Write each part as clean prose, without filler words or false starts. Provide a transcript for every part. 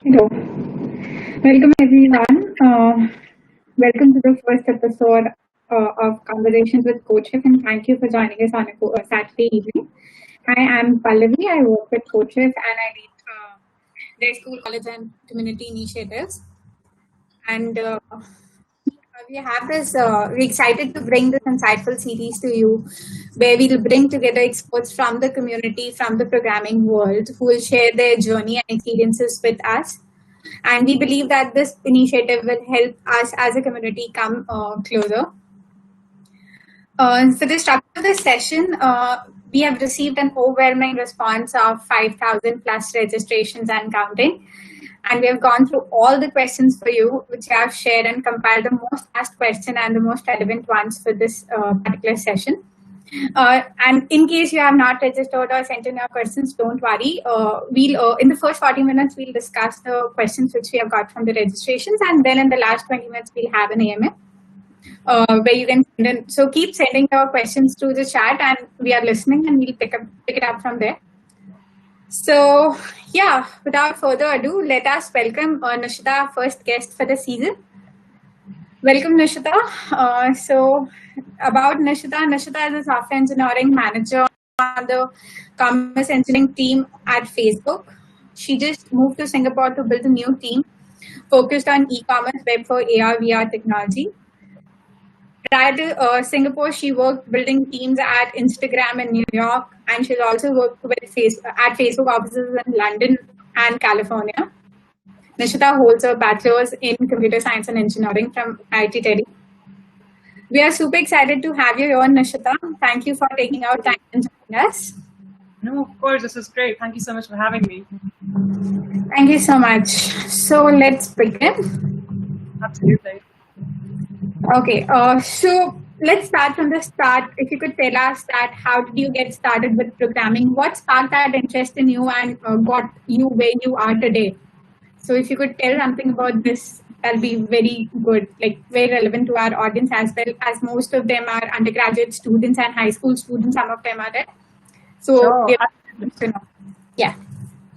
Hello. Welcome everyone. Welcome to the first episode of Conversations with CodeChef, and thank you for joining us on a Saturday evening. Hi, I'm Pallavi. I work with CodeChef and I lead their school, college, and community initiatives. And we have this, we're excited to bring this insightful series to you where we'll bring together experts from the community, from the programming world, who will share their journey and experiences with us. And we believe that this initiative will help us as a community come closer. For the structure of this session, we have received an overwhelming response of 5,000 plus registrations and counting. And we have gone through all the questions for you, which I have shared and compiled the most asked question and the most relevant ones for this particular session. And in case you have not registered or sent in your questions, don't worry. We'll in the first 40 minutes, we'll discuss the questions which we have got from the registrations. And then in the last 20 minutes, we'll have an AMA where you can send in. So keep sending your questions through the chat and we are listening and we'll pick it up from there. So yeah, without further ado, let us welcome Nishita, our first guest for the season. Welcome, Nishita. So about Nishita is a software engineering manager on the commerce engineering team at Facebook. She just moved to Singapore to build a new team focused on e-commerce web for AR, VR technology. Prior to Singapore, she worked building teams at Instagram in New York, and she's also worked with at Facebook offices in London and California. Nishita holds a bachelor's in computer science and engineering from IITD. We are super excited to have you here, Nishita. Thank you for taking out time and joining us. No, of course, this is great. Thank you so much for having me. Thank you so much. So let's begin. Absolutely. Okay, so let's start from the start. If you could tell us that how did you get started with programming? What sparked that interest in you and got you where you are today? So if you could tell something about this, that'll be very good, like very relevant to our audience as well, as most of them are undergraduate students and high school students, some of them are there. So sure. Yeah.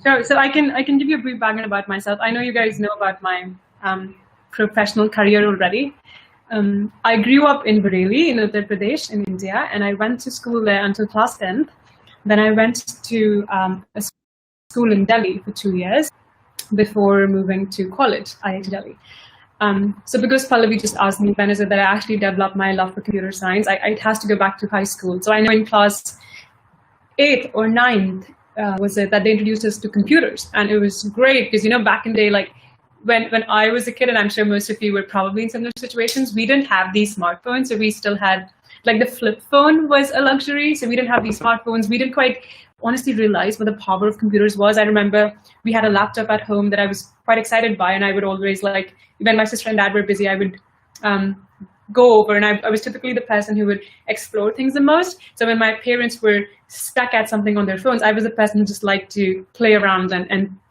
Sure. So I can give you a brief background about myself. I know you guys know about my professional career already. I grew up in Bareilly in Uttar Pradesh in India, and I went to school there until class 10th. Then I went to a school in Delhi for 2 years before moving to college, IITD Delhi. So because Pallavi just asked me, when is it that I actually developed my love for computer science, it has to go back to high school. So I know in class 8th or 9th was it that they introduced us to computers. And it was great because, back in the day, like when I was a kid, and I'm sure most of you were probably in similar situations, we didn't have these smartphones. So we still had, like, the flip phone was a luxury. So we didn't have these smartphones. We didn't quite honestly realize what the power of computers was. I remember we had a laptop at home that I was quite excited by, and I would always, like, when my sister and dad were busy, I would go over, and I was typically the person who would explore things the most. So when my parents were stuck at something on their phones, I was the person who just liked to play around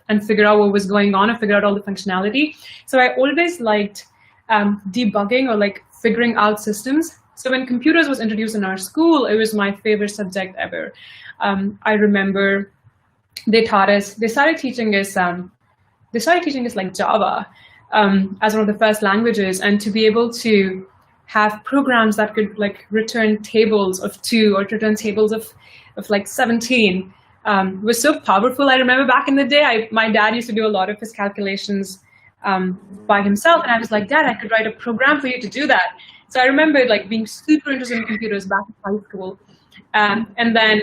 and figure out what was going on and figure out all the functionality. So I always liked debugging or like figuring out systems. So when computers was introduced in our school, it was my favorite subject ever. I remember they started teaching us like Java as one of the first languages, and to be able to have programs that could like return tables of 2 or return tables of like 17 was so powerful. I remember back in the day, my dad used to do a lot of his calculations by himself, and I was like, Dad, I could write a program for you to do that. So I remember like being super interested in computers back in high school, and then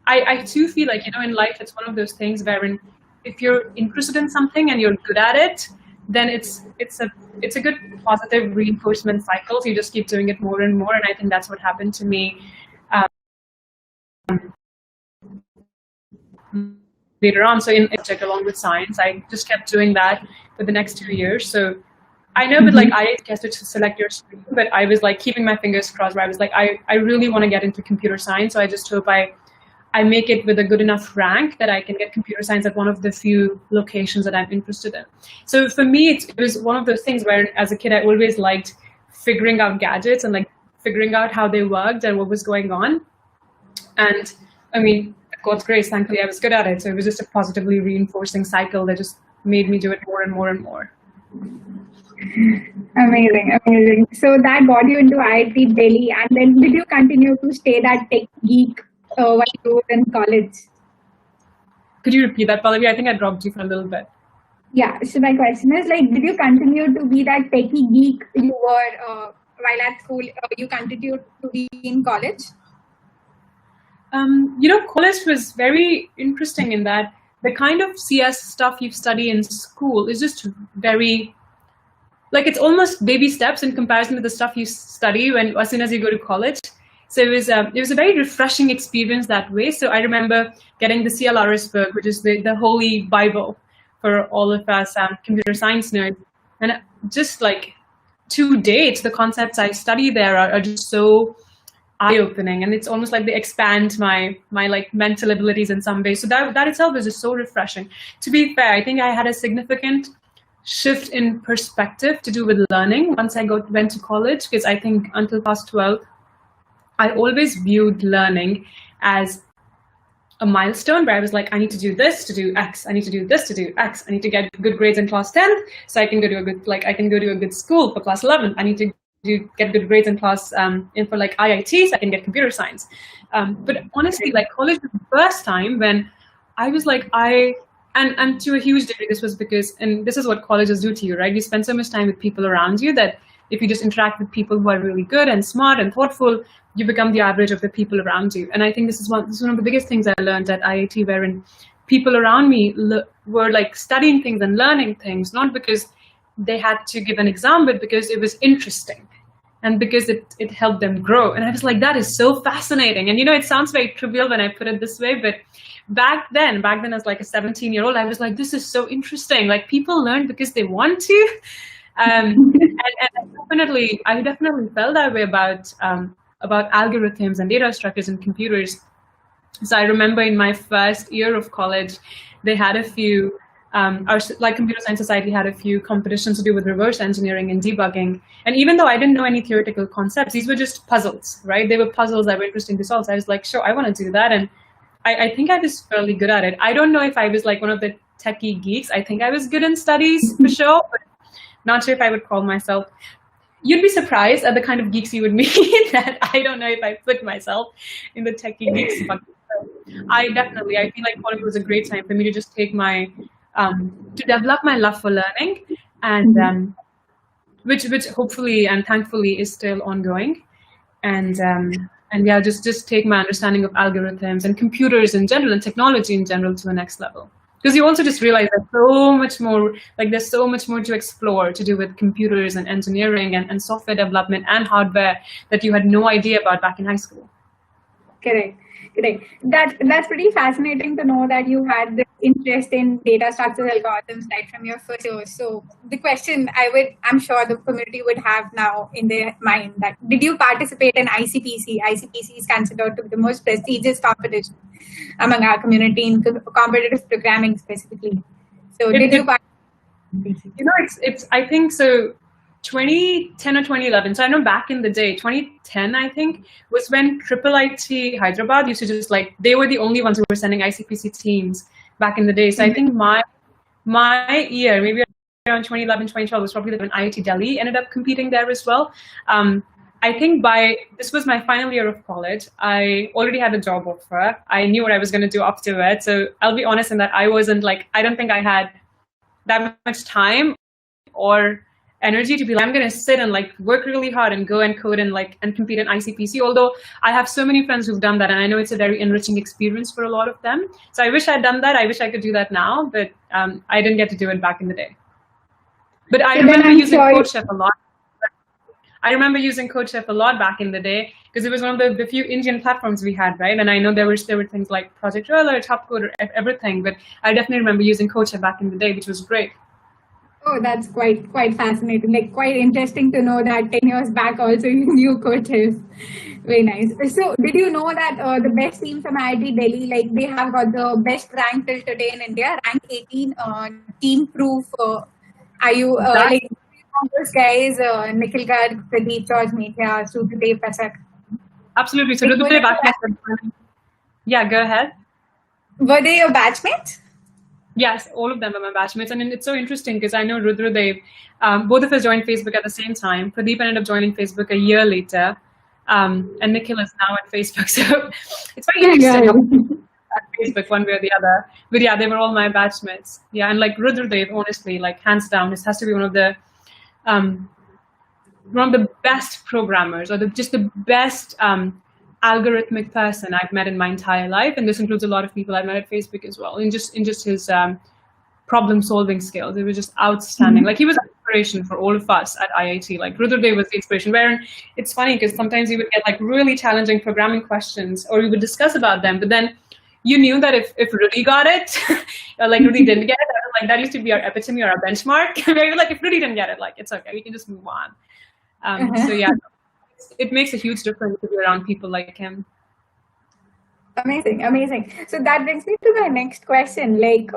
I too feel like, in life, it's one of those things wherein if you're interested in something and you're good at it, then it's a good positive reinforcement cycle. So you just keep doing it more and more. And I think that's what happened to me later on. So in tech, along with science, I just kept doing that for the next 2 years. So I know, but like I guess to select your stream, but I was like keeping my fingers crossed, where I was like, I really want to get into computer science. So I just hope I make it with a good enough rank that I can get computer science at one of the few locations that I'm interested in. So for me, it was one of those things where as a kid, I always liked figuring out gadgets and like figuring out how they worked and what was going on. And I mean, God's grace, thankfully, I was good at it. So it was just a positively reinforcing cycle that just made me do it more and more and more. Amazing. So that got you into IIT Delhi, and then did you continue to stay that tech geek while you were in college? Could you repeat that, Pallavi? I think I dropped you for a little bit. Yeah, so my question is like, did you continue to be that techie geek you were while at school? You continued to be in college? College was very interesting in that the kind of CS stuff you study in school is just very, like, it's almost baby steps in comparison to the stuff you study as soon as you go to college. So it was a very refreshing experience that way. So I remember getting the CLRS book, which is the holy Bible for all of us computer science nerds. And just like to date, the concepts I study there are just so eye-opening, and it's almost like they expand my like mental abilities in some ways. So that itself is just so refreshing. To be fair, I think I had a significant shift in perspective to do with learning once I went to college, because I think until class 12, I always viewed learning as a milestone where I was like, I need to do this to do X. I need to do this to do X. I need to get good grades in class 10th so I can go to a good school for class 11. I need to get good grades in class for like IIT so I can get computer science. But honestly, like college was the first time when I was like, and to a huge degree, this was because, and this is what colleges do to you, right? You spend so much time with people around you that if you just interact with people who are really good and smart and thoughtful, you become the average of the people around you. And I think this is one of the biggest things I learned at IIT, wherein people around me were like studying things and learning things, not because they had to give an exam, but because it was interesting and because it helped them grow. And I was like, that is so fascinating. And it sounds very trivial when I put it this way, but back then as like a 17-year-old, I was like, this is so interesting. Like people learn because they want to. And I definitely felt that way about algorithms and data structures in computers. So I remember in my first year of college, they had a few, our Computer Science Society had a few competitions to do with reverse engineering and debugging. And even though I didn't know any theoretical concepts, these were just puzzles, right? They were puzzles that were interesting to solve. So I was like, sure, I want to do that. And I think I was fairly good at it. I don't know if I was like one of the techie geeks. I think I was good in studies for sure, but not sure if I would call myself. You'd be surprised at the kind of geeks you would meet that I don't know if I put myself in the techie geeks bucket. I feel like college was a great time for me to just take to develop my love for learning, and which hopefully and thankfully is still ongoing, and yeah, just take my understanding of algorithms and computers in general and technology in general to the next level. Because you also just realize there's so much more to explore to do with computers and engineering and software development and hardware that you had no idea about back in high school. Correct. That's pretty fascinating to know that you had this interest in data structures algorithms right from your first year. So the question I'm sure the community would have now in their mind that did you participate in ICPC? ICPC is considered to be the most prestigious competition among our community in competitive programming specifically. So did you participate? It's I think so. 2010 or 2011. So I know back in the day, 2010, I think, was when IIT Hyderabad used to just they were the only ones who were sending ICPC teams back in the day. So I think my year, maybe around 2011, 2012, was probably when IIT Delhi ended up competing there as well. I think this was my final year of college. I already had a job offer. I knew what I was going to do afterwards. So I'll be honest in that I wasn't I don't think I had that much time or energy to be I'm going to sit and work really hard and go and code and compete in ICPC. Although I have so many friends who've done that, and I know it's a very enriching experience for a lot of them. So I wish I'd done that. I wish I could do that now, but I didn't get to do it back in the day. But I remember using CodeChef a lot. I remember using CodeChef a lot back in the day because it was one of the few Indian platforms we had, right? And I know there were things like Project Roller, Topcode, everything, but I definitely remember using CodeChef back in the day, which was great. Oh, that's quite fascinating. Quite interesting to know that 10 years back also you knew CodeChef. Very nice. So did you know that the best team from IIT Delhi, they have got the best rank till today in India, rank 18, team proof. Are you those guys, Nikhil Garg, Pradeep, George Mehta, Sudadev, Pasak? Absolutely. So yeah, go ahead. Were they your batchmates? Yes, all of them are my batchmates. And it's so interesting because I know Rudradev, both of us joined Facebook at the same time. Pradeep ended up joining Facebook a year later. And Nikhil is now at Facebook. So it's very interesting at Facebook one way or the other. But yeah, they were all my batchmates. Yeah, and like Rudradev, honestly, like hands down, this has to be one of the best programmers, or just the best algorithmic person I've met in my entire life, and this includes a lot of people I've met at Facebook as well. In just his problem-solving skills, it was just outstanding. Like he was an inspiration for all of us at IIT. Like Rudradev was the inspiration. Where it's funny because sometimes you would get like really challenging programming questions, or we would discuss about them, but then you knew that if Rudy got it, or like Rudy didn't get it, like that used to be our epitome or our benchmark. Where you're like, if Rudy didn't get it, like it's okay, we can just move on. So yeah, it makes a huge difference to be around people like him. Amazing, amazing. So that brings me to my next question. Like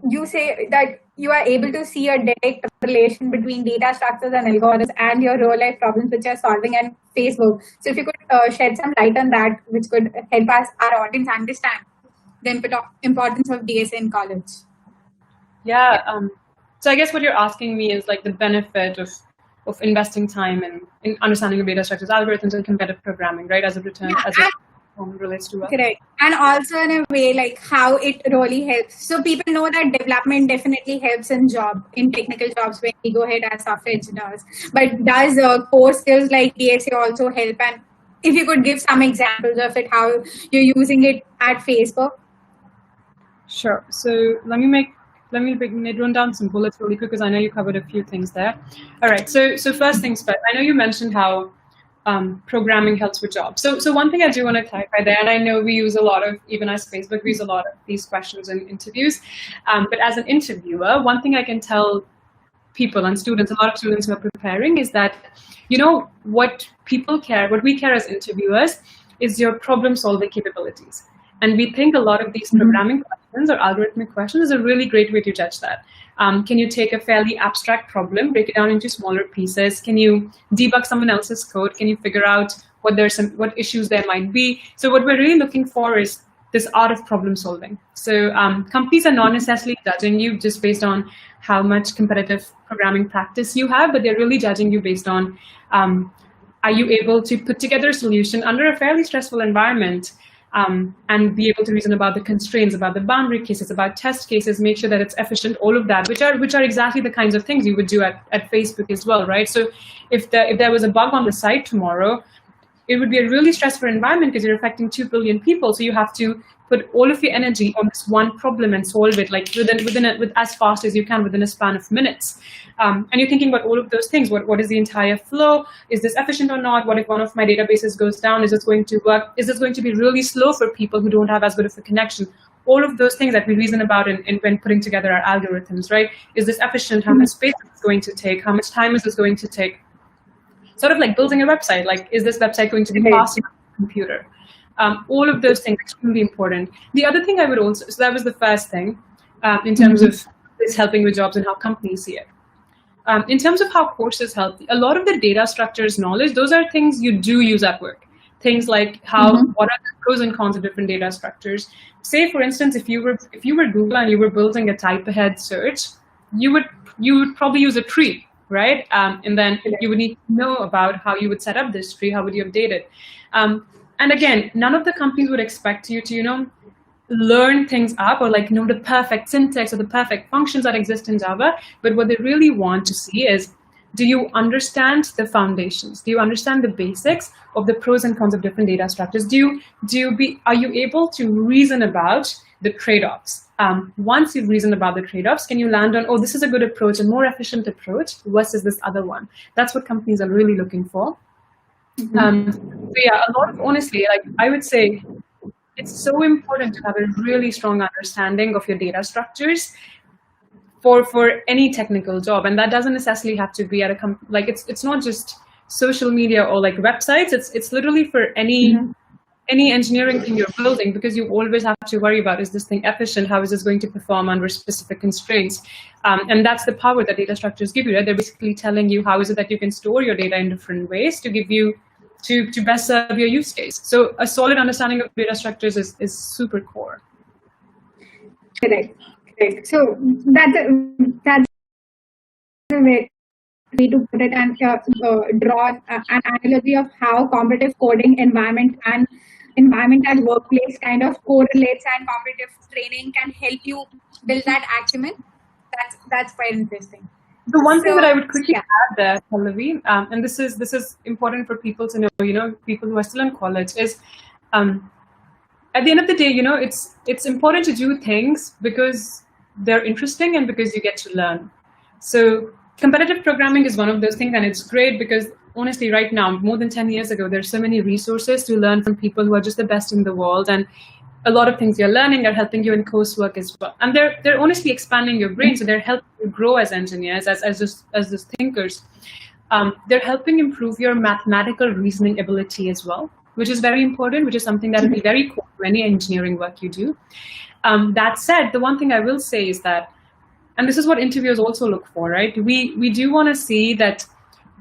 you say that you are able to see a direct relation between data structures and algorithms and your real life problems which you're solving on Facebook. So if you could shed some light on that, which could help us, our audience, understand the importance of DSA in college. Yeah. So I guess what you're asking me is like the benefit of investing time in understanding of data structures, algorithms, and competitive programming, right? As a return, as it relates to us. Correct. And also in a way, like how it really helps. So people know that development definitely helps in technical jobs when we go ahead as software engineers. But does core skills like DSA also help? And if you could give some examples of it, how you're using it at Facebook. Sure. So let me run down some bullets really quick because I know you covered a few things there. All right. So first things first. I know you mentioned how programming helps with jobs. So one thing I do want to clarify there, and I know we use a lot of, even as Facebook, we use a lot of these questions in interviews. But as an interviewer, one thing I can tell people and students, a lot of students who are preparing, is that, you know, what we care as interviewers is your problem-solving capabilities. And we think a lot of these programming questions or algorithmic questions is a really great way to judge that. Can you take a fairly abstract problem, break it down into smaller pieces? Can you debug someone else's code? Can you figure out what issues there might be? So what we're really looking for is this art of problem solving. So companies are not necessarily judging you just based on how much competitive programming practice you have, but they're really judging you based on, are you able to put together a solution under a fairly stressful environment, and be able to reason about the constraints, about the boundary cases, about test cases, make sure that it's efficient, all of that, which are exactly the kinds of things you would do at Facebook as well, right? So if there was a bug on the site tomorrow, it would be a really stressful environment because you're affecting 2 billion people. So you have to put all of your energy on this one problem and solve it like with as fast as you can within a span of minutes. And you're thinking about all of those things. What is the entire flow? Is this efficient or not? What if one of my databases goes down? Is this going to work? Is this going to be really slow for people who don't have as good of a connection? All of those things that we reason about when putting together our algorithms, right? Is this efficient? How much space is it going to take? How much time is this going to take? Sort of like building a website. Like, is this website going to be fast on the computer? All of those things are extremely important. The other thing I would also, so that was the first thing in terms of this helping with jobs and how companies see it. In terms of how courses help, a lot of the data structures knowledge, those are things you do use at work. Things like what are the pros and cons of different data structures. Say, for instance, if you were Google and you were building a type ahead search, you would probably use a tree, right? And then you would need to know about how you would set up this tree, how would you update it. And again, none of the companies would expect you to, learn things up or like know the perfect syntax or the perfect functions that exist in Java. But what they really want to see is, do you understand the foundations? Do you understand the basics of the pros and cons of different data structures? Are you able to reason about the trade-offs? Once you've reasoned about the trade-offs, can you land on, oh, this is a good approach, a more efficient approach versus this other one? That's what companies are really looking for. So yeah, a lot of, honestly, like I would say, it's so important to have a really strong understanding of your data structures for any technical job, and that doesn't necessarily have to be at a like it's not just social media or like websites. It's literally for any engineering thing you're building, because you always have to worry about, is this thing efficient? How is this going to perform under specific constraints? And that's the power that data structures give you. Right? They're basically telling you how is it that you can store your data in different ways to give you to best serve your use case. So a solid understanding of data structures is super core. Correct. Right. So that's a way to put it, and draw an analogy of how competitive coding environment and workplace kind of correlates, and competitive training can help you build that acumen. That's quite interesting. The one thing So, that I would quickly yeah. add there, Pallavi, and this is important for people to know, people who are still in college, is at the end of the day, it's important to do things because they're interesting and because you get to learn. So competitive programming is one of those things, and it's great because honestly, right now, more than 10 years ago, there's so many resources to learn from people who are just the best in the world, and a lot of things you're learning are helping you in coursework as well. And they're honestly expanding your brain, so they're helping you grow as engineers, as just thinkers. They're helping improve your mathematical reasoning ability as well, which is very important, which is something that will be very core to any engineering work you do. That said, the one thing I will say is that, and this is what interviewers also look for, right? We do want to see that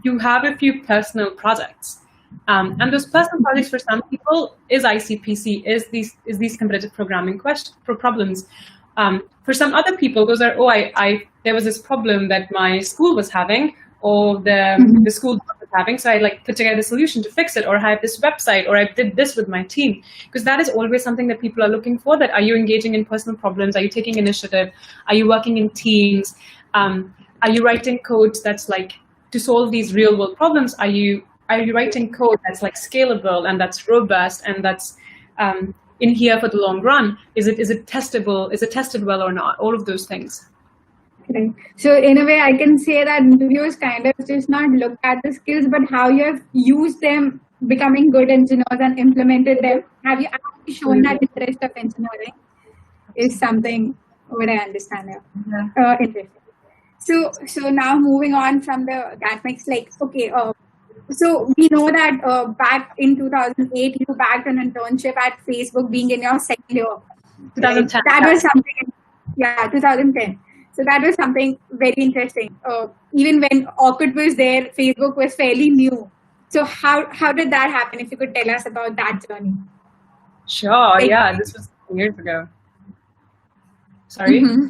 you have a few personal projects. And those personal projects for some people is ICPC, is these competitive programming problems. For some other people, those are, there was this problem that my school was having, or the school was having, so I put together a solution to fix it, or I have this website, or I did this with my team. Because that is always something that people are looking for, that are you engaging in personal problems? Are you taking initiative? Are you working in teams? Are you writing code that's to solve these real world problems? Are you writing code that's scalable and that's robust and that's in here for the long run? Is it testable? Is it tested well or not? All of those things. Right. So in a way, I can say that interviewers kind of just not look at the skills, but how you have used them, becoming good engineers, and implemented them. Have you actually shown that interest of engineering is something what I understand here. Yeah. Interesting. So now moving on from the academics, so we know that back in 2008, you bagged an internship at Facebook, being in your second year. 2010. That was something. Yeah, 2010. So that was something very interesting. Even when Orkut was there, Facebook was fairly new. So how did that happen? If you could tell us about that journey. Sure. Yeah, this was 10 years ago. Sorry. Mm-hmm.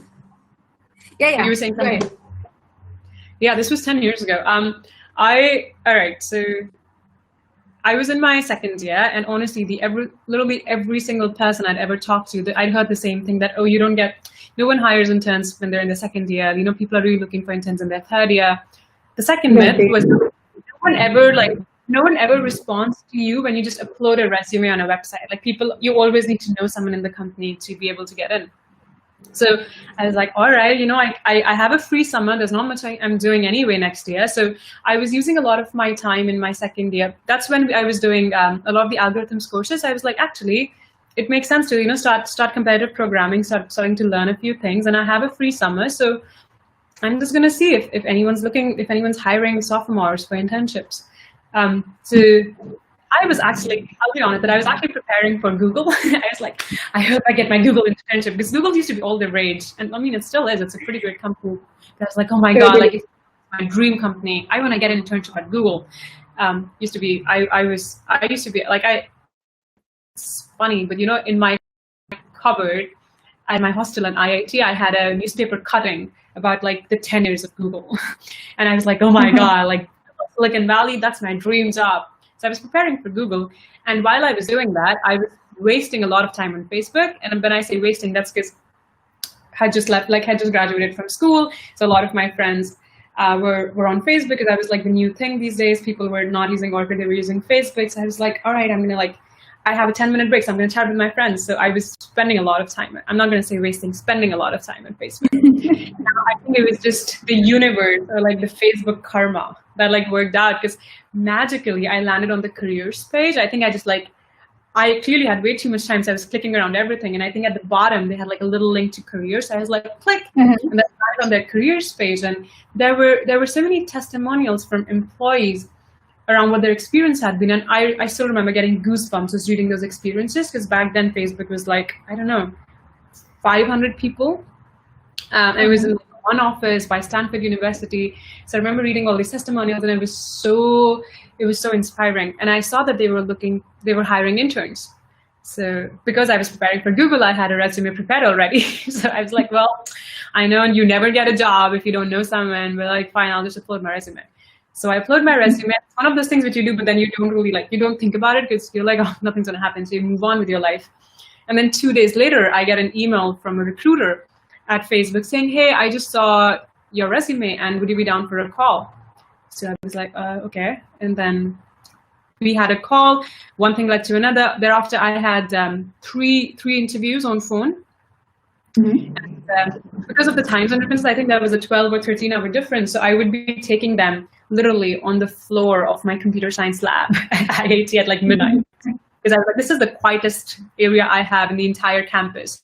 Yeah. You were saying something. Right. Yeah, this was 10 years ago. All right. So I was in my second year, and honestly, literally every single person I'd ever talked to, I'd heard the same thing, that no one hires interns when they're in the second year. People are really looking for interns in their third year. The second myth was no one ever responds to you when you just upload a resume on a website. You always need to know someone in the company to be able to get in. So I was like, all right, I have a free summer. There's not much I'm doing anyway next year. So I was using a lot of my time in my second year. That's when I was doing a lot of the algorithms courses. I was like, actually, it makes sense to start competitive programming, starting to learn a few things, and I have a free summer, so I'm just going to see if anyone's hiring sophomores for internships. So I was actually, I'll be honest, that I was actually preparing for Google. I was like, I hope I get my Google internship, because Google used to be all the rage, and I mean it still is. It's a pretty great company. I was like, oh my god, it's my dream company. I want to get an internship at Google. It's funny, but in my cupboard at my hostel in IIT, I had a newspaper cutting about the 10 years of Google. And I was like, oh my god, Silicon Valley, that's my dream job. So I was preparing for Google. And while I was doing that, I was wasting a lot of time on Facebook. And when I say wasting, that's because I just graduated from school. So a lot of my friends were on Facebook, because I was the new thing these days. People were not using Orkut, they were using Facebook. So I was like, all right, I'm going to I have a 10-minute break, so I'm going to chat with my friends. So I was spending a lot of time. I'm not going to say wasting, spending a lot of time on Facebook. I think it was just the universe, or the Facebook karma that worked out, because magically I landed on the careers page. I think I clearly had way too much time, so I was clicking around everything. And I think at the bottom, they had a little link to careers. So I was like, click, and then I landed on their careers page. And there were so many testimonials from employees around what their experience had been. And I still remember getting goosebumps just reading those experiences, because back then Facebook was I don't know, 500 people. It was in one office by Stanford University. So I remember reading all these testimonials, and it was so inspiring. And I saw that they were hiring interns. So because I was preparing for Google, I had a resume prepared already. So I was like, well, I know you never get a job if you don't know someone, but like, fine, I'll just upload my resume. So I upload my resume. It's one of those things which you do, but then you don't really you don't think about it because you're like, oh, nothing's going to happen. So you move on with your life. And then 2 days later, I get an email from a recruiter at Facebook saying, hey, I just saw your resume and would you be down for a call? So I was like, okay. And then we had a call. One thing led to another. Thereafter, I had three interviews on phone. Mm-hmm. And, because of the time zone difference, I think there was a 12 or 13-hour difference. So I would be taking them literally on the floor of my computer science lab at IIT at like midnight. Because I was like, this is the quietest area I have in the entire campus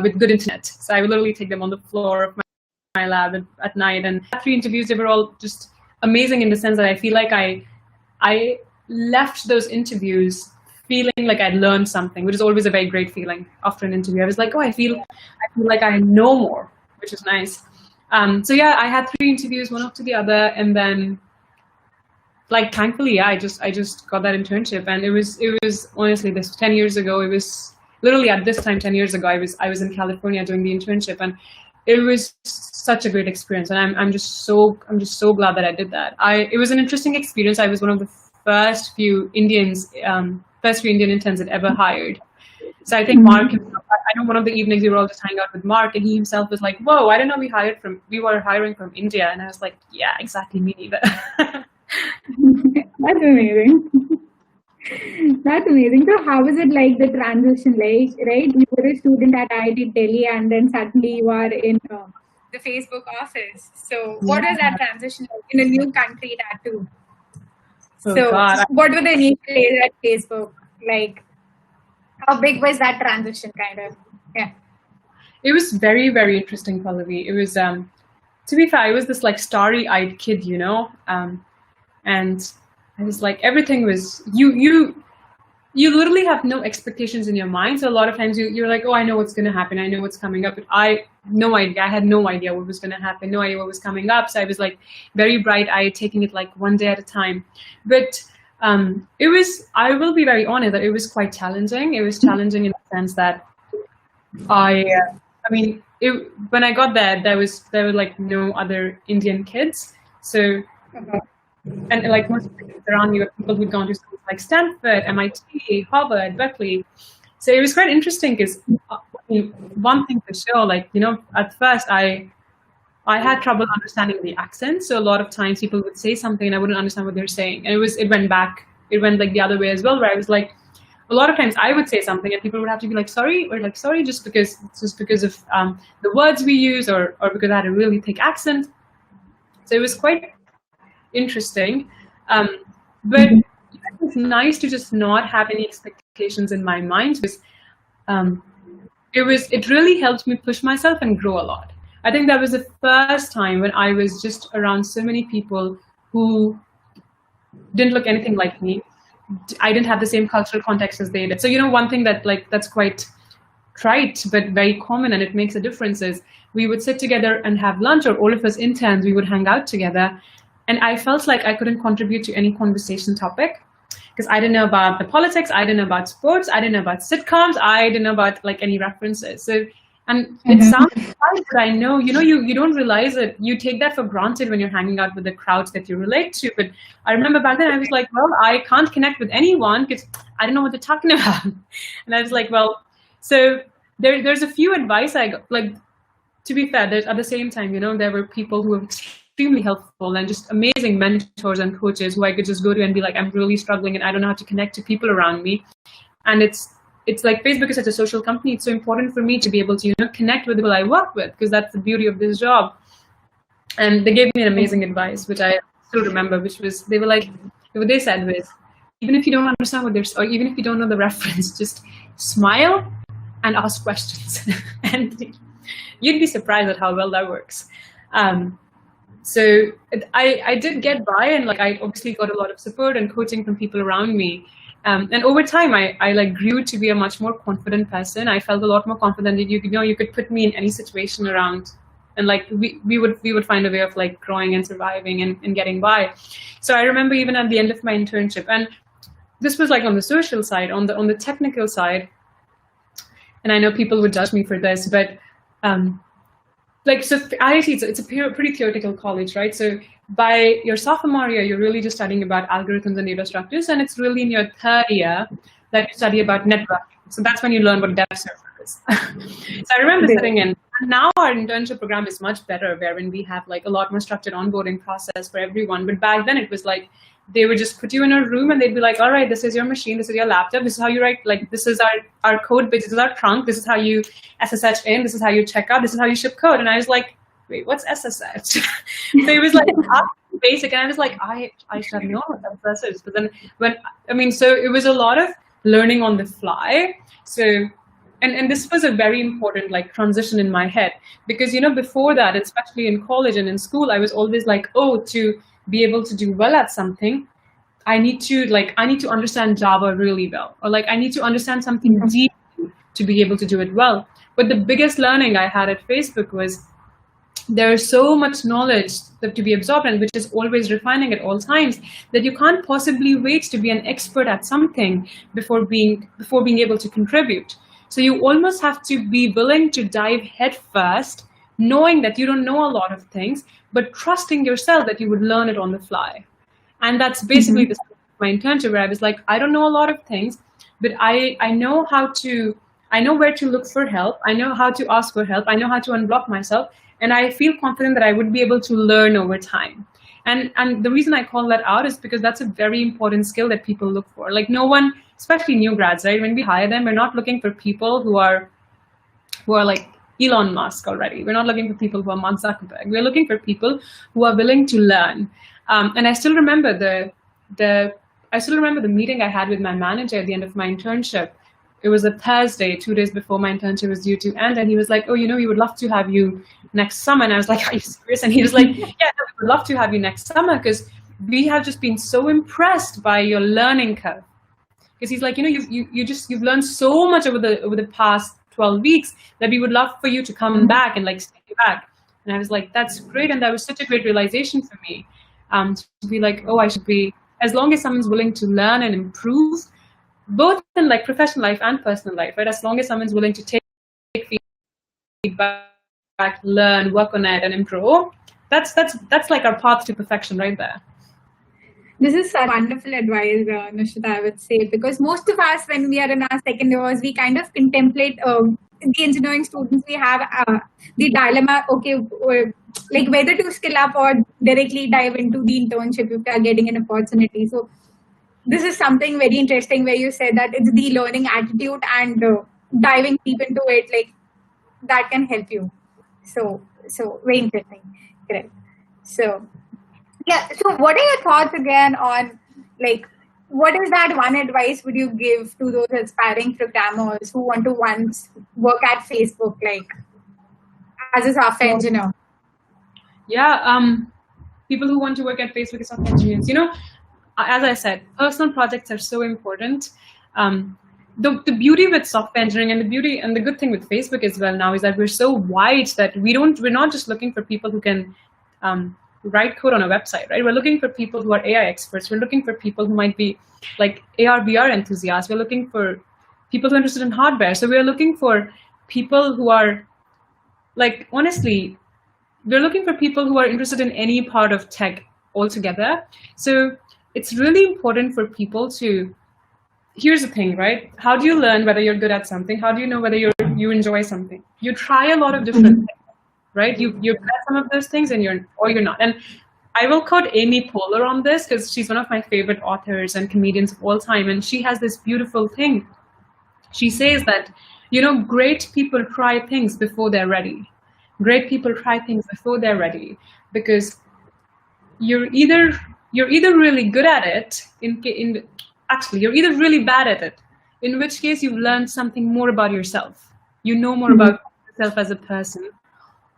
with good internet. So I would literally take them on the floor of my lab at night. And 3 interviews, they were all just amazing in the sense that I feel like I left those interviews feeling like I'd learned something, which is always a very great feeling after an interview. I was like, oh, I feel like I know more, which is nice. So yeah, I had 3 interviews, one after the other, and then like thankfully, yeah, I just got that internship, and it was honestly this 10 years ago. It was literally at this time 10 years ago. I was in California doing the internship, and it was such a great experience, and I'm just so glad that I did that. It was an interesting experience. I was one of the first few Indian interns that ever hired. So I think Mark himself, I know one of the evenings we were all just hanging out with Mark, and he himself was like, whoa, I didn't know we were hiring from India. And I was like, yeah, exactly, me neither. That's amazing. That's amazing. So how was it like the transition, like, right? You were a student at IIT Delhi and then suddenly you are in the Facebook office. So what was that transition like in a new country, that too? Oh, so God. What were the initial days at Facebook? Like, how big was that transition kind of? Yeah. It was very, very interesting, Pallavi. It was, to be fair, I was this like starry-eyed kid, you know? And I was like, everything was, you literally have no expectations in your mind. So a lot of times you're like, oh, I know what's going to happen. I know what's coming up. But I had no idea what was going to happen. No idea what was coming up. So I was like very bright-eyed, taking it like one day at a time. But I will be very honest that it was quite challenging. It was challenging in the sense that when I got there were like no other Indian kids. So, and like most of the kids around me were people who'd gone to schools like Stanford, MIT, Harvard, Berkeley. So it was quite interesting because one thing for sure, like, you know, at first I had trouble understanding the accent. So a lot of times people would say something and I wouldn't understand what they're saying. And it went like the other way as well, where I was like, a lot of times I would say something and people would have to be like, sorry, or like, sorry, just because of the words we use or because I had a really thick accent. So it was quite interesting. But it's nice to just not have any expectations in my mind because it really helped me push myself and grow a lot. I think that was the first time when I was just around so many people who didn't look anything like me. I didn't have the same cultural context as they did. So, you know, one thing that's quite trite but very common and it makes a difference is we would sit together and have lunch, or all of us interns, we would hang out together. And I felt like I couldn't contribute to any conversation topic because I didn't know about the politics, I didn't know about sports, I didn't know about sitcoms, I didn't know about like any references. So, and it sounds fun, but I know, you don't realize it. You take that for granted when you're hanging out with the crowds that you relate to. But I remember back then I was like, well, I can't connect with anyone because I don't know what they're talking about. And I was like, well, so there's a few advice I got. Like, to be fair, at the same time, there were people who were extremely helpful and just amazing mentors and coaches who I could just go to and be like, I'm really struggling and I don't know how to connect to people around me. And it's like Facebook is such a social company. It's so important for me to be able to, connect with people I work with, because that's the beauty of this job. And they gave me an amazing advice, which I still remember, which was, what they said was, even if you don't understand or even if you don't know the reference, just smile and ask questions. And you'd be surprised at how well that works. So I did get by, and like I obviously got a lot of support and coaching from people around me. And over time, I grew to be a much more confident person. I felt a lot more confident that you could put me in any situation around, and like we would find a way of like growing and surviving and getting by. So I remember even at the end of my internship, and this was like on the social side. On the technical side, and I know people would judge me for this, but like, so IIT, it's a pretty theoretical college, right? So by your sophomore year, you're really just studying about algorithms and data structures, and it's really in your third year that you study about networking. So that's when you learn what dev server is. So I remember sitting in, and now our internship program is much better, wherein we have like a lot more structured onboarding process for everyone. But back then it was like, they would just put you in a room and they'd be like, all right, this is your machine, this is your laptop, this is how you write, like, this is our code base, this is our trunk, this is how you SSH in, this is how you check out, this is how you ship code. And I was like, wait, what's SSH? So it was like basic, and I was like, I should know what SSH is. But then so it was a lot of learning on the fly. So and this was a very important like transition in my head, because before that, especially in college and in school, I was always like, oh, to be able to do well at something, I need to understand Java really well, or like I need to understand something deep to be able to do it well. But the biggest learning I had at Facebook was there is so much knowledge that to be absorbed, and which is always refining at all times, that you can't possibly wait to be an expert at something before being able to contribute. So you almost have to be willing to dive head first, knowing that you don't know a lot of things, but trusting yourself that you would learn it on the fly. And that's basically my internship, where I was like, I don't know a lot of things, but I know where to look for help. I know how to ask for help. I know how to unblock myself. And I feel confident that I would be able to learn over time. And the reason I call that out is because that's a very important skill that people look for. Like, no one, especially new grads, right? When we hire them, we're not looking for people who are like Elon Musk already. We're not looking for people who are Mark Zuckerberg. We're looking for people who are willing to learn. And I still remember the meeting I had with my manager at the end of my internship. It was a Thursday, 2 days before my internship was due to end. And he was like, oh, we would love to have you next summer. And I was like, are you serious? And he was like, yeah, we would love to have you next summer, because we have just been so impressed by your learning curve. Because he's like, you've learned so much over the past 12 weeks that we would love for you to come back and like stay back. And I was like, that's great. And that was such a great realization for me, to be like, oh, I should be, as long as someone's willing to learn and improve, both in like professional life and personal life, right? As long as someone's willing to take feedback, learn, work on it, and improve, that's like our path to perfection right there. This is such wonderful advice, Nushita, I would say, because most of us, when we are in our second years, we kind of contemplate the engineering students we have, the dilemma, okay, like whether to skill up or directly dive into the internship if they are getting an opportunity. So this is something very interesting where you said that it's the learning attitude and diving deep into it, like that can help you. So very interesting. Correct. So yeah. So what are your thoughts again on like, what is that one advice would you give to those aspiring programmers who want to once work at Facebook, like as a software engineer? Yeah. People who want to work at Facebook as software engineers, as I said, personal projects are so important. The beauty with software engineering and the good thing with Facebook as well now is that we're so wide that we're not just looking for people who can write code on a website, right? We're looking for people who are AI experts. We're looking for people who might be like AR, VR enthusiasts. We're looking for people who are interested in hardware. So we're looking for people who are like, honestly, we're looking for people who are interested in any part of tech altogether. So it's really important for people to, here's the thing, right? How do you learn whether you're good at something? How do you know whether you enjoy something? You try a lot of different things, right? You're good at some of those things and you're not. And I will quote Amy Poehler on this because she's one of my favorite authors and comedians of all time. And she has this beautiful thing. She says that, great people try things before they're ready. Great people try things before they're ready, because you're either really good at it, actually you're either really bad at it, in which case you've learned something more about yourself. You know more about yourself as a person,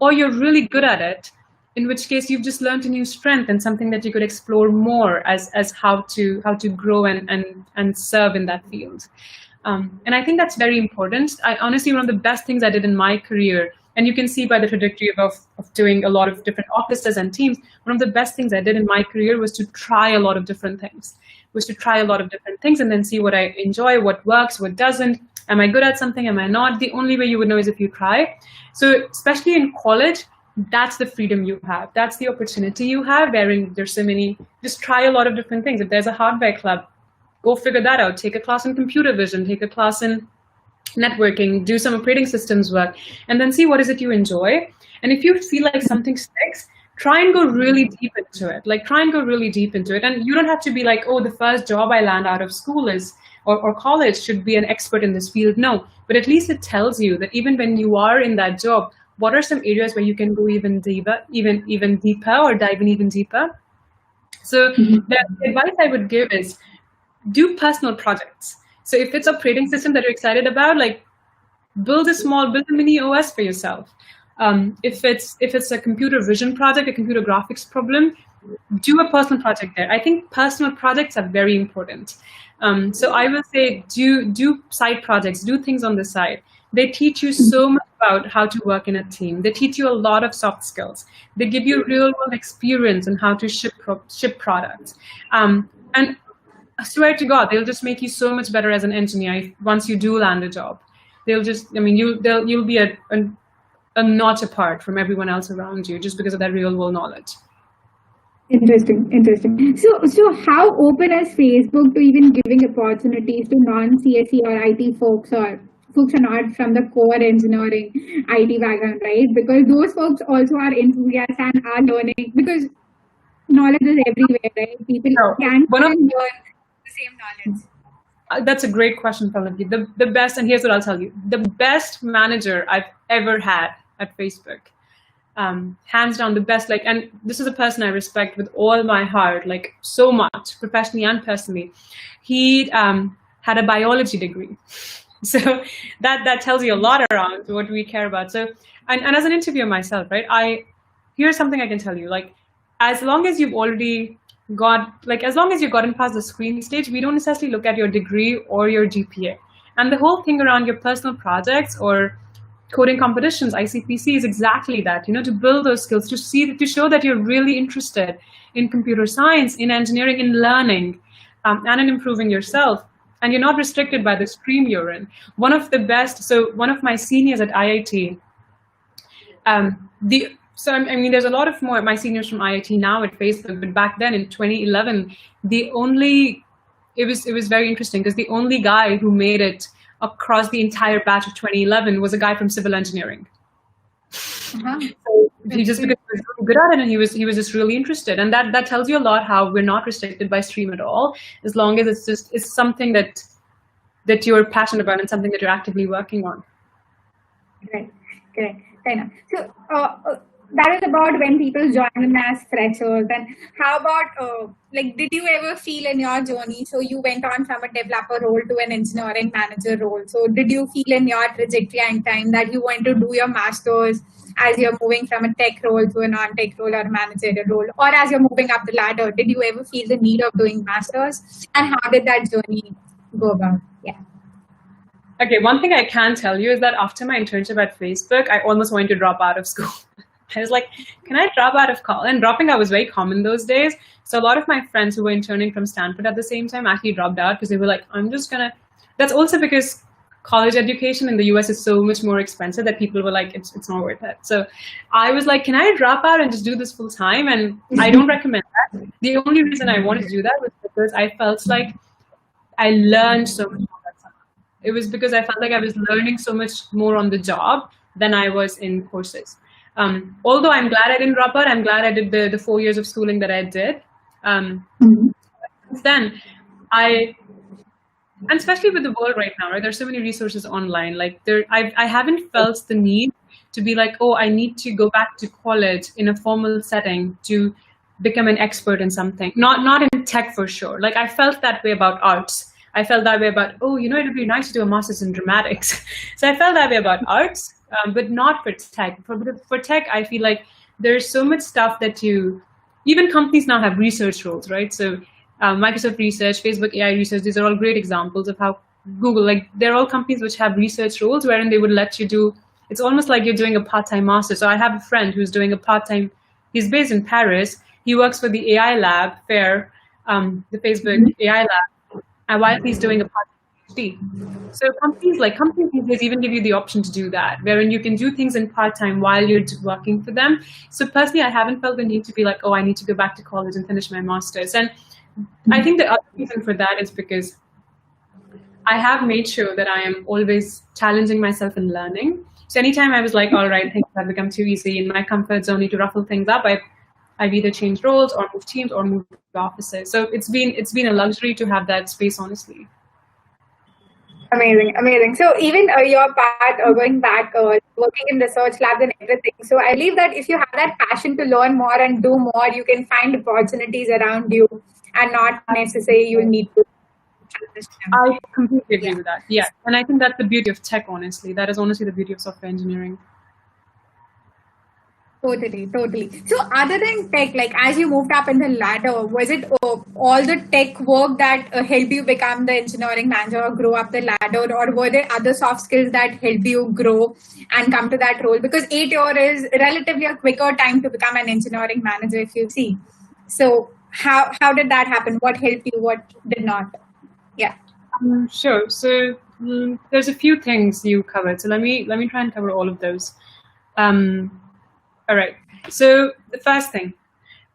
or you're really good at it, in which case you've just learned a new strength and something that you could explore more as how to grow and serve in that field. And I think that's very important. I honestly, one of the best things I did in my career And you can see by the trajectory of doing a lot of different offices and teams, one of the best things I did in my career was to try a lot of different things, and then see what I enjoy, what works, what doesn't. Am I good at something? Am I not? The only way you would know is if you try. So especially in college, that's the freedom you have. That's the opportunity you have, wherein there's so many, just try a lot of different things. If there's a hardware club, go figure that out. Take a class in computer vision, take a class in networking, do some operating systems work, and then see what is it you enjoy. And if you feel like something sticks, try and go really deep into it. And you don't have to be like, oh, the first job I land out of school is, or college should be an expert in this field. No, but at least it tells you that even when you are in that job, what are some areas where you can go even deeper, or dive in even deeper. So the advice I would give is do personal projects. So if it's operating system that you're excited about, like build a mini OS for yourself. If it's a computer vision project, a computer graphics problem, do a personal project there. I think personal projects are very important. So I will say do side projects, do things on the side. They teach you so much about how to work in a team. They teach you a lot of soft skills. They give you real world experience on how to ship products. And I swear to God, they'll just make you so much better as an engineer once you do land a job. You'll be a notch apart from everyone else around you just because of that real world knowledge. Interesting. So how open is Facebook to even giving opportunities to non-CSE or IT folks, or folks are not from the core engineering IT background, right? Because those folks also are enthusiasts and are learning, because knowledge is everywhere, right? People can learn the same knowledge. That's a great question, Pallavi. The best, and here's what I'll tell you, the best manager I've ever had at Facebook, hands down the best, and this is a person I respect with all my heart, so much, professionally and personally. He had a biology degree. So that tells you a lot around what we care about. So, and as an interviewer myself, right, here's something I can tell you, as long as you've already as long as you've gotten past the screen stage, we don't necessarily look at your degree or your GPA. And the whole thing around your personal projects or coding competitions, ICPC, is exactly that, to build those skills, to show that you're really interested in computer science, in engineering, in learning, and in improving yourself. And you're not restricted by the stream you're in. One of my seniors at IIT, there's a lot of my seniors from IIT now at Facebook, but back then in 2011, it was very interesting because the only guy who made it across the entire batch of 2011 was a guy from civil engineering. So because he was really good at it, and he was just really interested, and that tells you a lot how we're not restricted by stream at all, as long as it's something that you're passionate about and something that you're actively working on. Right. So that is about when people join them as freshers. And how about did you ever feel in your journey, so you went on from a developer role to an engineering manager role, so did you feel in your trajectory and time that you want to do your master's as you're moving from a tech role to a non-tech role or a managerial role, or as you're moving up the ladder, did you ever feel the need of doing master's, and how did that journey go about? Yeah. Okay, one thing I can tell you is that after my internship at Facebook, I almost wanted to drop out of school. I was like, can I drop out of college? And dropping out was very common those days. So a lot of my friends who were interning from Stanford at the same time actually dropped out because they were like, that's also because college education in the US is so much more expensive that people were like, it's not worth it. So I was like, can I drop out and just do this full time? And I don't recommend that. The only reason I wanted to do that was because I felt like I learned so much more that summer. It was because I felt like I was learning so much more on the job than I was in courses. Although I'm glad I didn't drop out, I'm glad I did the 4 years of schooling that I did. Since then, and especially with the world right now, right? There's so many resources online. I haven't felt the need to be like, oh, I need to go back to college in a formal setting to become an expert in something. Not in tech for sure. I felt that way about arts. I felt that way about, it would be nice to do a master's in dramatics. So I felt that way about arts, but not for tech. For tech, I feel like there's so much stuff that even companies now have research roles, right? So Microsoft Research, Facebook AI Research, these are all great examples of how Google, they're all companies which have research roles wherein they would let you do It's almost like you're doing a part-time master. So I have a friend who's doing a part-time, he's based in Paris. He works for the AI lab, FAIR, the Facebook AI lab, and while he's doing a part-time PhD. So companies these days even give you the option to do that, wherein you can do things in part-time while you're working for them. So personally, I haven't felt the need to be like, oh, I need to go back to college and finish my master's. And I think the other reason for that is because I have made sure that I am always challenging myself and learning. So anytime I was like, all right, things have become too easy in my comfort zone, need to ruffle things up, I've either changed roles or moved teams or moved offices. So it's been a luxury to have that space, honestly. Amazing. So even your part going back, working in research labs and everything. So I believe that if you have that passion to learn more and do more, you can find opportunities around you and not necessarily you need to. I completely agree with that. Yeah. And I think that's the beauty of tech, honestly. That is honestly the beauty of software engineering. Totally. So other than tech, like as you moved up in the ladder, was it all the tech work that helped you become the engineering manager or grow up the ladder, or were there other soft skills that helped you grow and come to that role? Because 8 years is relatively a quicker time to become an engineering manager, if you see. So how did that happen? What helped you? What did not? Yeah. Sure. So there's a few things you covered. So let me try and cover all of those. All right. So the first thing,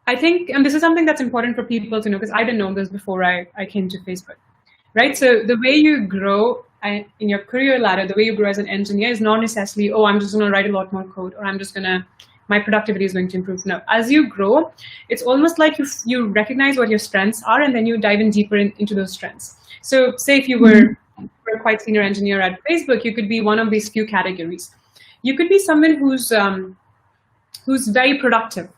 I think, and this is something that's important for people to know, because I didn't know this before I came to Facebook, right? So the way you grow in your career ladder, the way you grow as an engineer is not necessarily, oh, I'm just going to write a lot more code, or my productivity is going to improve. No, as you grow, it's almost like you recognize what your strengths are, and then you dive in deeper into those strengths. So say if you were a quite senior engineer at Facebook, you could be one of these few categories. You could be someone who's very productive.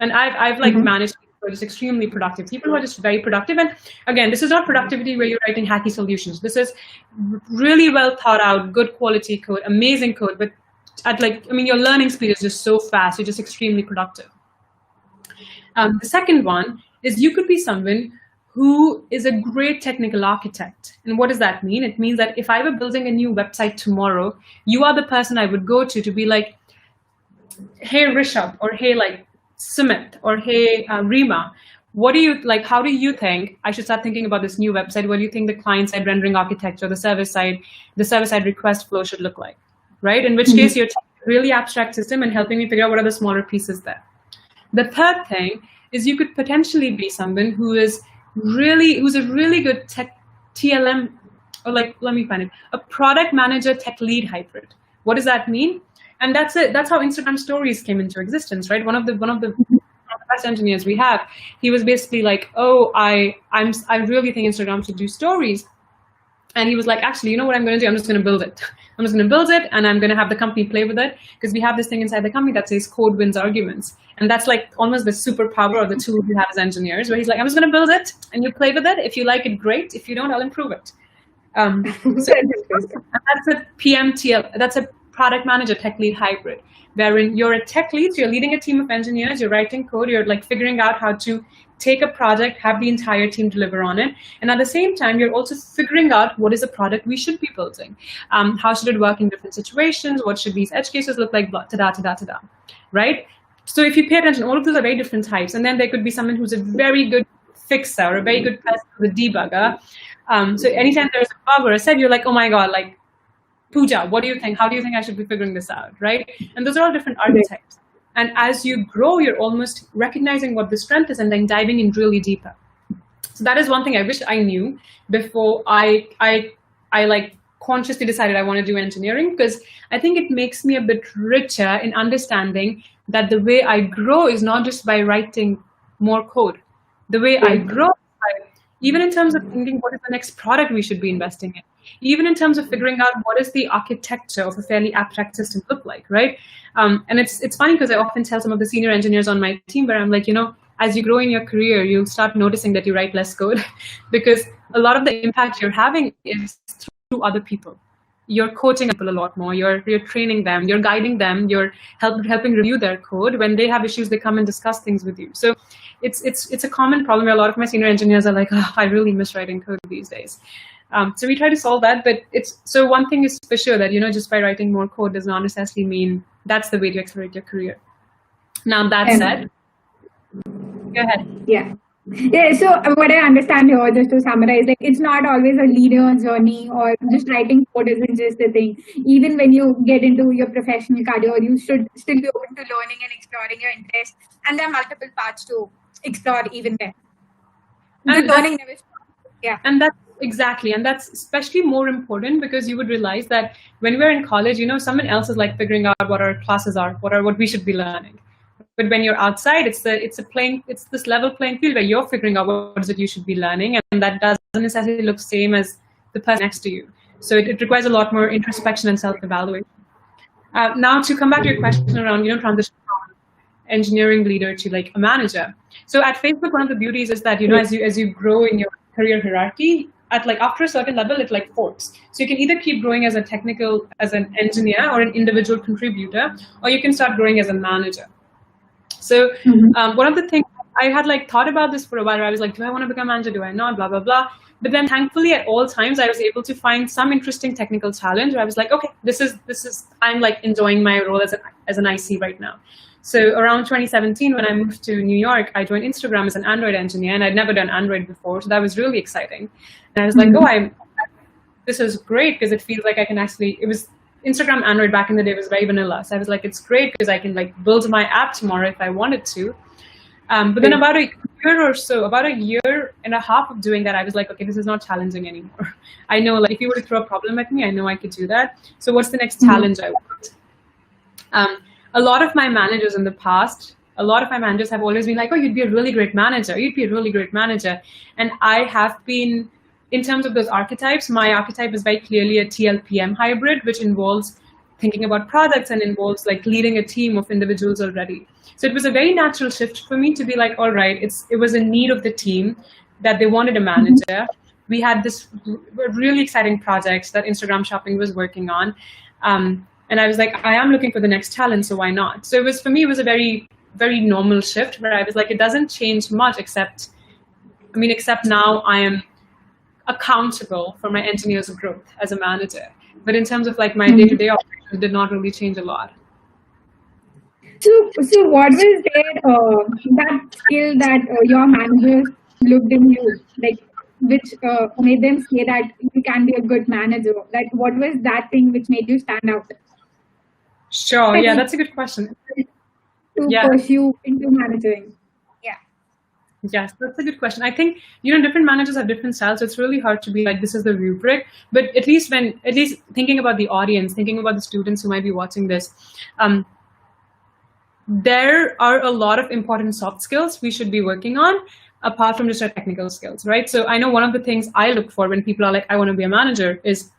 And I've managed people who are just extremely productive. People who are just very productive. And again, this is not productivity where you're writing hacky solutions. This is really well thought out, good quality code, amazing code. But your learning speed is just so fast. You're just extremely productive. The second one is you could be someone who is a great technical architect. And what does that mean? It means that if I were building a new website tomorrow, you are the person I would go to be like, hey, Rishabh, or hey, like Sumit, or hey, Rima, what do you like? How do you think I should start thinking about this new website? What do you think the client-side rendering architecture, the server-side request flow should look like, right? In which case you're taking a really abstract system and helping me figure out what are the smaller pieces there. The third thing is you could potentially be someone who's a really good tech TLM, or let me find it, a product manager tech lead hybrid. What does that mean? And that's it. That's how Instagram stories came into existence, right? One of the best engineers we have, he was basically like, oh, I really think Instagram should do stories. And he was like, actually, you know what I'm going to do? I'm just going to build it. I'm just going to build it, and I'm going to have the company play with it, because we have this thing inside the company that says code wins arguments. And that's like almost the superpower of the tool we have as engineers, where he's like, I'm just going to build it, and you play with it. If you like it, great. If you don't, I'll improve it. So that's a PMTL. That's a product manager tech lead hybrid, wherein you're a tech lead, so you're leading a team of engineers, you're writing code, you're like figuring out how to take a project, have the entire team deliver on it. And at the same time, you're also figuring out what is the product we should be building. How should it work in different situations? What should these edge cases look like? Ta-da, right? So if you pay attention, all of those are very different types. And then there could be someone who's a very good fixer, or a very good person who's a debugger. So anytime there's a bug or a set, you're like, oh my God, like, Pooja, what do you think? How do you think I should be figuring this out, right? And those are all different archetypes. And as you grow, you're almost recognizing what the strength is and then diving in really deeper. So that is one thing I wish I knew before I like consciously decided I want to do engineering, because I think it makes me a bit richer in understanding that the way I grow is not just by writing more code. The way I grow, even in terms of thinking what is the next product we should be investing in, even in terms of figuring out what is the architecture of a fairly abstract system look like, right? And it's funny because I often tell some of the senior engineers on my team where I'm like, as you grow in your career, you start noticing that you write less code because a lot of the impact you're having is through other people. You're coaching people a lot more, you're training them, you're guiding them, you're helping review their code. When they have issues, they come and discuss things with you. So it's a common problem where a lot of my senior engineers are like, oh, I really miss writing code these days. So we try to solve that, but so one thing is for sure that, just by writing more code does not necessarily mean that's the way to accelerate your career. Now that said, go ahead. Yeah. Yeah, so what I understand here, just to summarize, like it's not always a linear journey, or just writing code isn't just the thing. Even when you get into your professional career, you should still be open to learning and exploring your interests. And there are multiple paths to explore even there. The learning never stops. Yeah. And that's especially more important because you would realize that when we're in college, someone else is like figuring out what our classes are, what we should be learning. But when you're outside, it's this level playing field where you're figuring out what is it you should be learning, and that doesn't necessarily look same as the person next to you. So it requires a lot more introspection and self-evaluation. Now to come back to your question around transition from engineering leader to like a manager. So at Facebook, one of the beauties is that as you grow in your career hierarchy, after a certain level, it like forks. So you can either keep growing as an engineer or an individual contributor, or you can start growing as a manager. So one of the things I had thought about this for a while, I was like, do I want to become a manager? Do I not? Blah, blah, blah. But then thankfully at all times, I was able to find some interesting technical challenge where I was like, okay, this is I'm enjoying my role as an IC right now. So around 2017, when I moved to New York, I joined Instagram as an Android engineer, and I'd never done Android before. So that was really exciting. And I was like, this is great because it feels like I can Instagram Android back in the day was very vanilla. So I was like, it's great because I can build my app tomorrow if I wanted to. But then about a year and a half of doing that, I was like, okay, this is not challenging anymore. I know if you were to throw a problem at me, I know I could do that. So what's the next challenge I want? A lot of my managers in the past, have always been like, oh, you'd be a really great manager. You'd be a really great manager. And I have been, in terms of those archetypes, my archetype is very clearly a TL-PM hybrid, which involves thinking about products and involves leading a team of individuals already. So it was a very natural shift for me to be like, all right, it was a need of the team that they wanted a manager. We had this really exciting project that Instagram Shopping was working on. And I was like, I am looking for the next challenge, so why not? So for me, it was a very, very normal shift where I was like, it doesn't change much except now I am accountable for my engineers' growth as a manager. But in terms of my day-to-day operations, it did not really change a lot. So what was that skill that your managers looked in you, which made them say that you can be a good manager? What was that thing which made you stand out? Sure. Yeah, that's a good question. To pursue into managing. Yeah. Yes, that's a good question. I think, different managers have different styles. So it's really hard to be like, this is the rubric. But at least thinking about the audience, thinking about the students who might be watching this, there are a lot of important soft skills we should be working on apart from just our technical skills, right? So I know one of the things I look for when people are like, I want to be a manager is,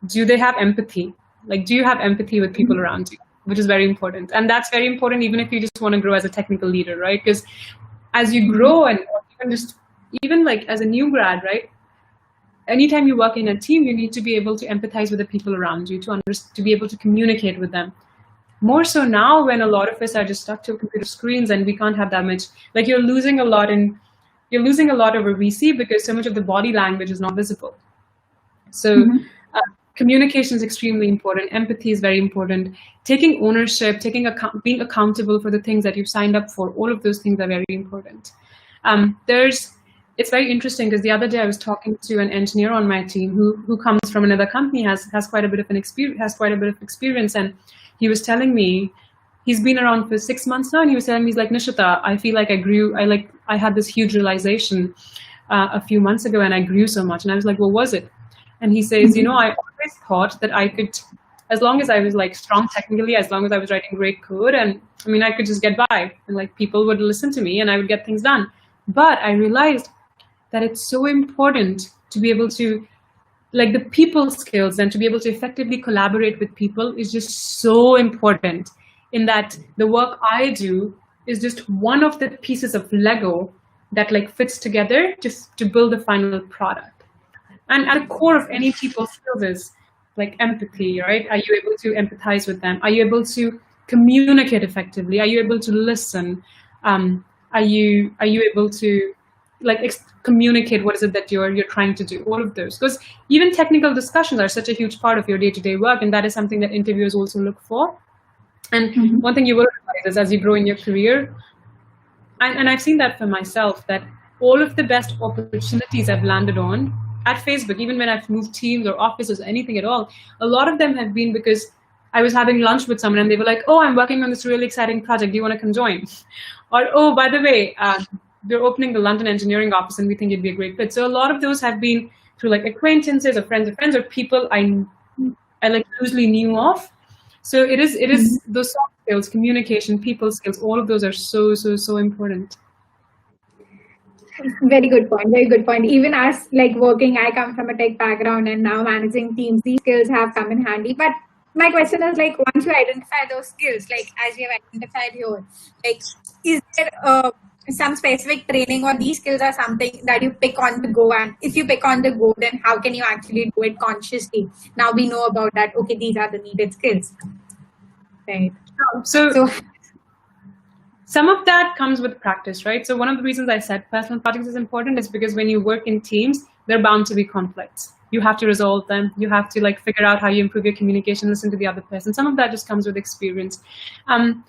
do they have empathy? Do you have empathy with people around you? Which is very important. And that's very important even if you just want to grow as a technical leader, right? Because as you grow and even as a new grad, right? Anytime you work in a team, you need to be able to empathize with the people around you to be able to communicate with them. More so now when a lot of us are just stuck to computer screens and we can't have that much, you're losing a lot over VC because so much of the body language is not visible. So communication is extremely important. Empathy is very important. Taking ownership, being accountable for the things that you've signed up for, all of those things are very important. It's very interesting because the other day I was talking to an engineer on my team who comes from another company, has quite a bit of experience, and he was telling me he's been around for 6 months now, and he was telling me, he's like, Nishita, I feel like I grew. I had this huge realization a few months ago, and I grew so much. And I was like, what was it? And he says, I always thought that I could, as long as I was strong technically, as long as I was writing great code, and I could just get by, and people would listen to me, and I would get things done. But I realized that it's so important to be able to, the people skills and to be able to effectively collaborate with people is just so important, in that the work I do is just one of the pieces of Lego that fits together to build the final product. And at the core of any people skills is empathy, right? Are you able to empathize with them? Are you able to communicate effectively? Are you able to listen? Are you able to communicate what is it that you're trying to do, all of those. Because even technical discussions are such a huge part of your day-to-day work, and that is something that interviewers also look for. And one thing you will realize is as you grow in your career, and I've seen that for myself, that all of the best opportunities I've landed on at Facebook, even when I've moved teams or offices or anything at all, a lot of them have been because I was having lunch with someone and they were like, oh, I'm working on this really exciting project. Do you want to come join? Or, oh, by the way, we're opening the London engineering office and we think it'd be a great fit. So a lot of those have been through like acquaintances or friends or people I like loosely knew of. So it is those soft skills, communication, people skills, all of those are so important. Very good point. Very good point. Even as like working, I come from a tech background and now managing teams, these skills have come in handy. But my question is like, once you identify those skills, like as you have identified here, like is there some specific training or these skills are something that you pick on the go? And if you pick on the go, then how can you actually do it consciously? Now we know about that. Okay, these are the needed skills. Right. So some of that comes with practice, right? So one of the reasons I said personal projects is important is because when you work in teams, there are bound to be conflicts. You have to resolve them. You have to like figure out how you improve your communication, listen to the other person. Some of that just comes with experience. And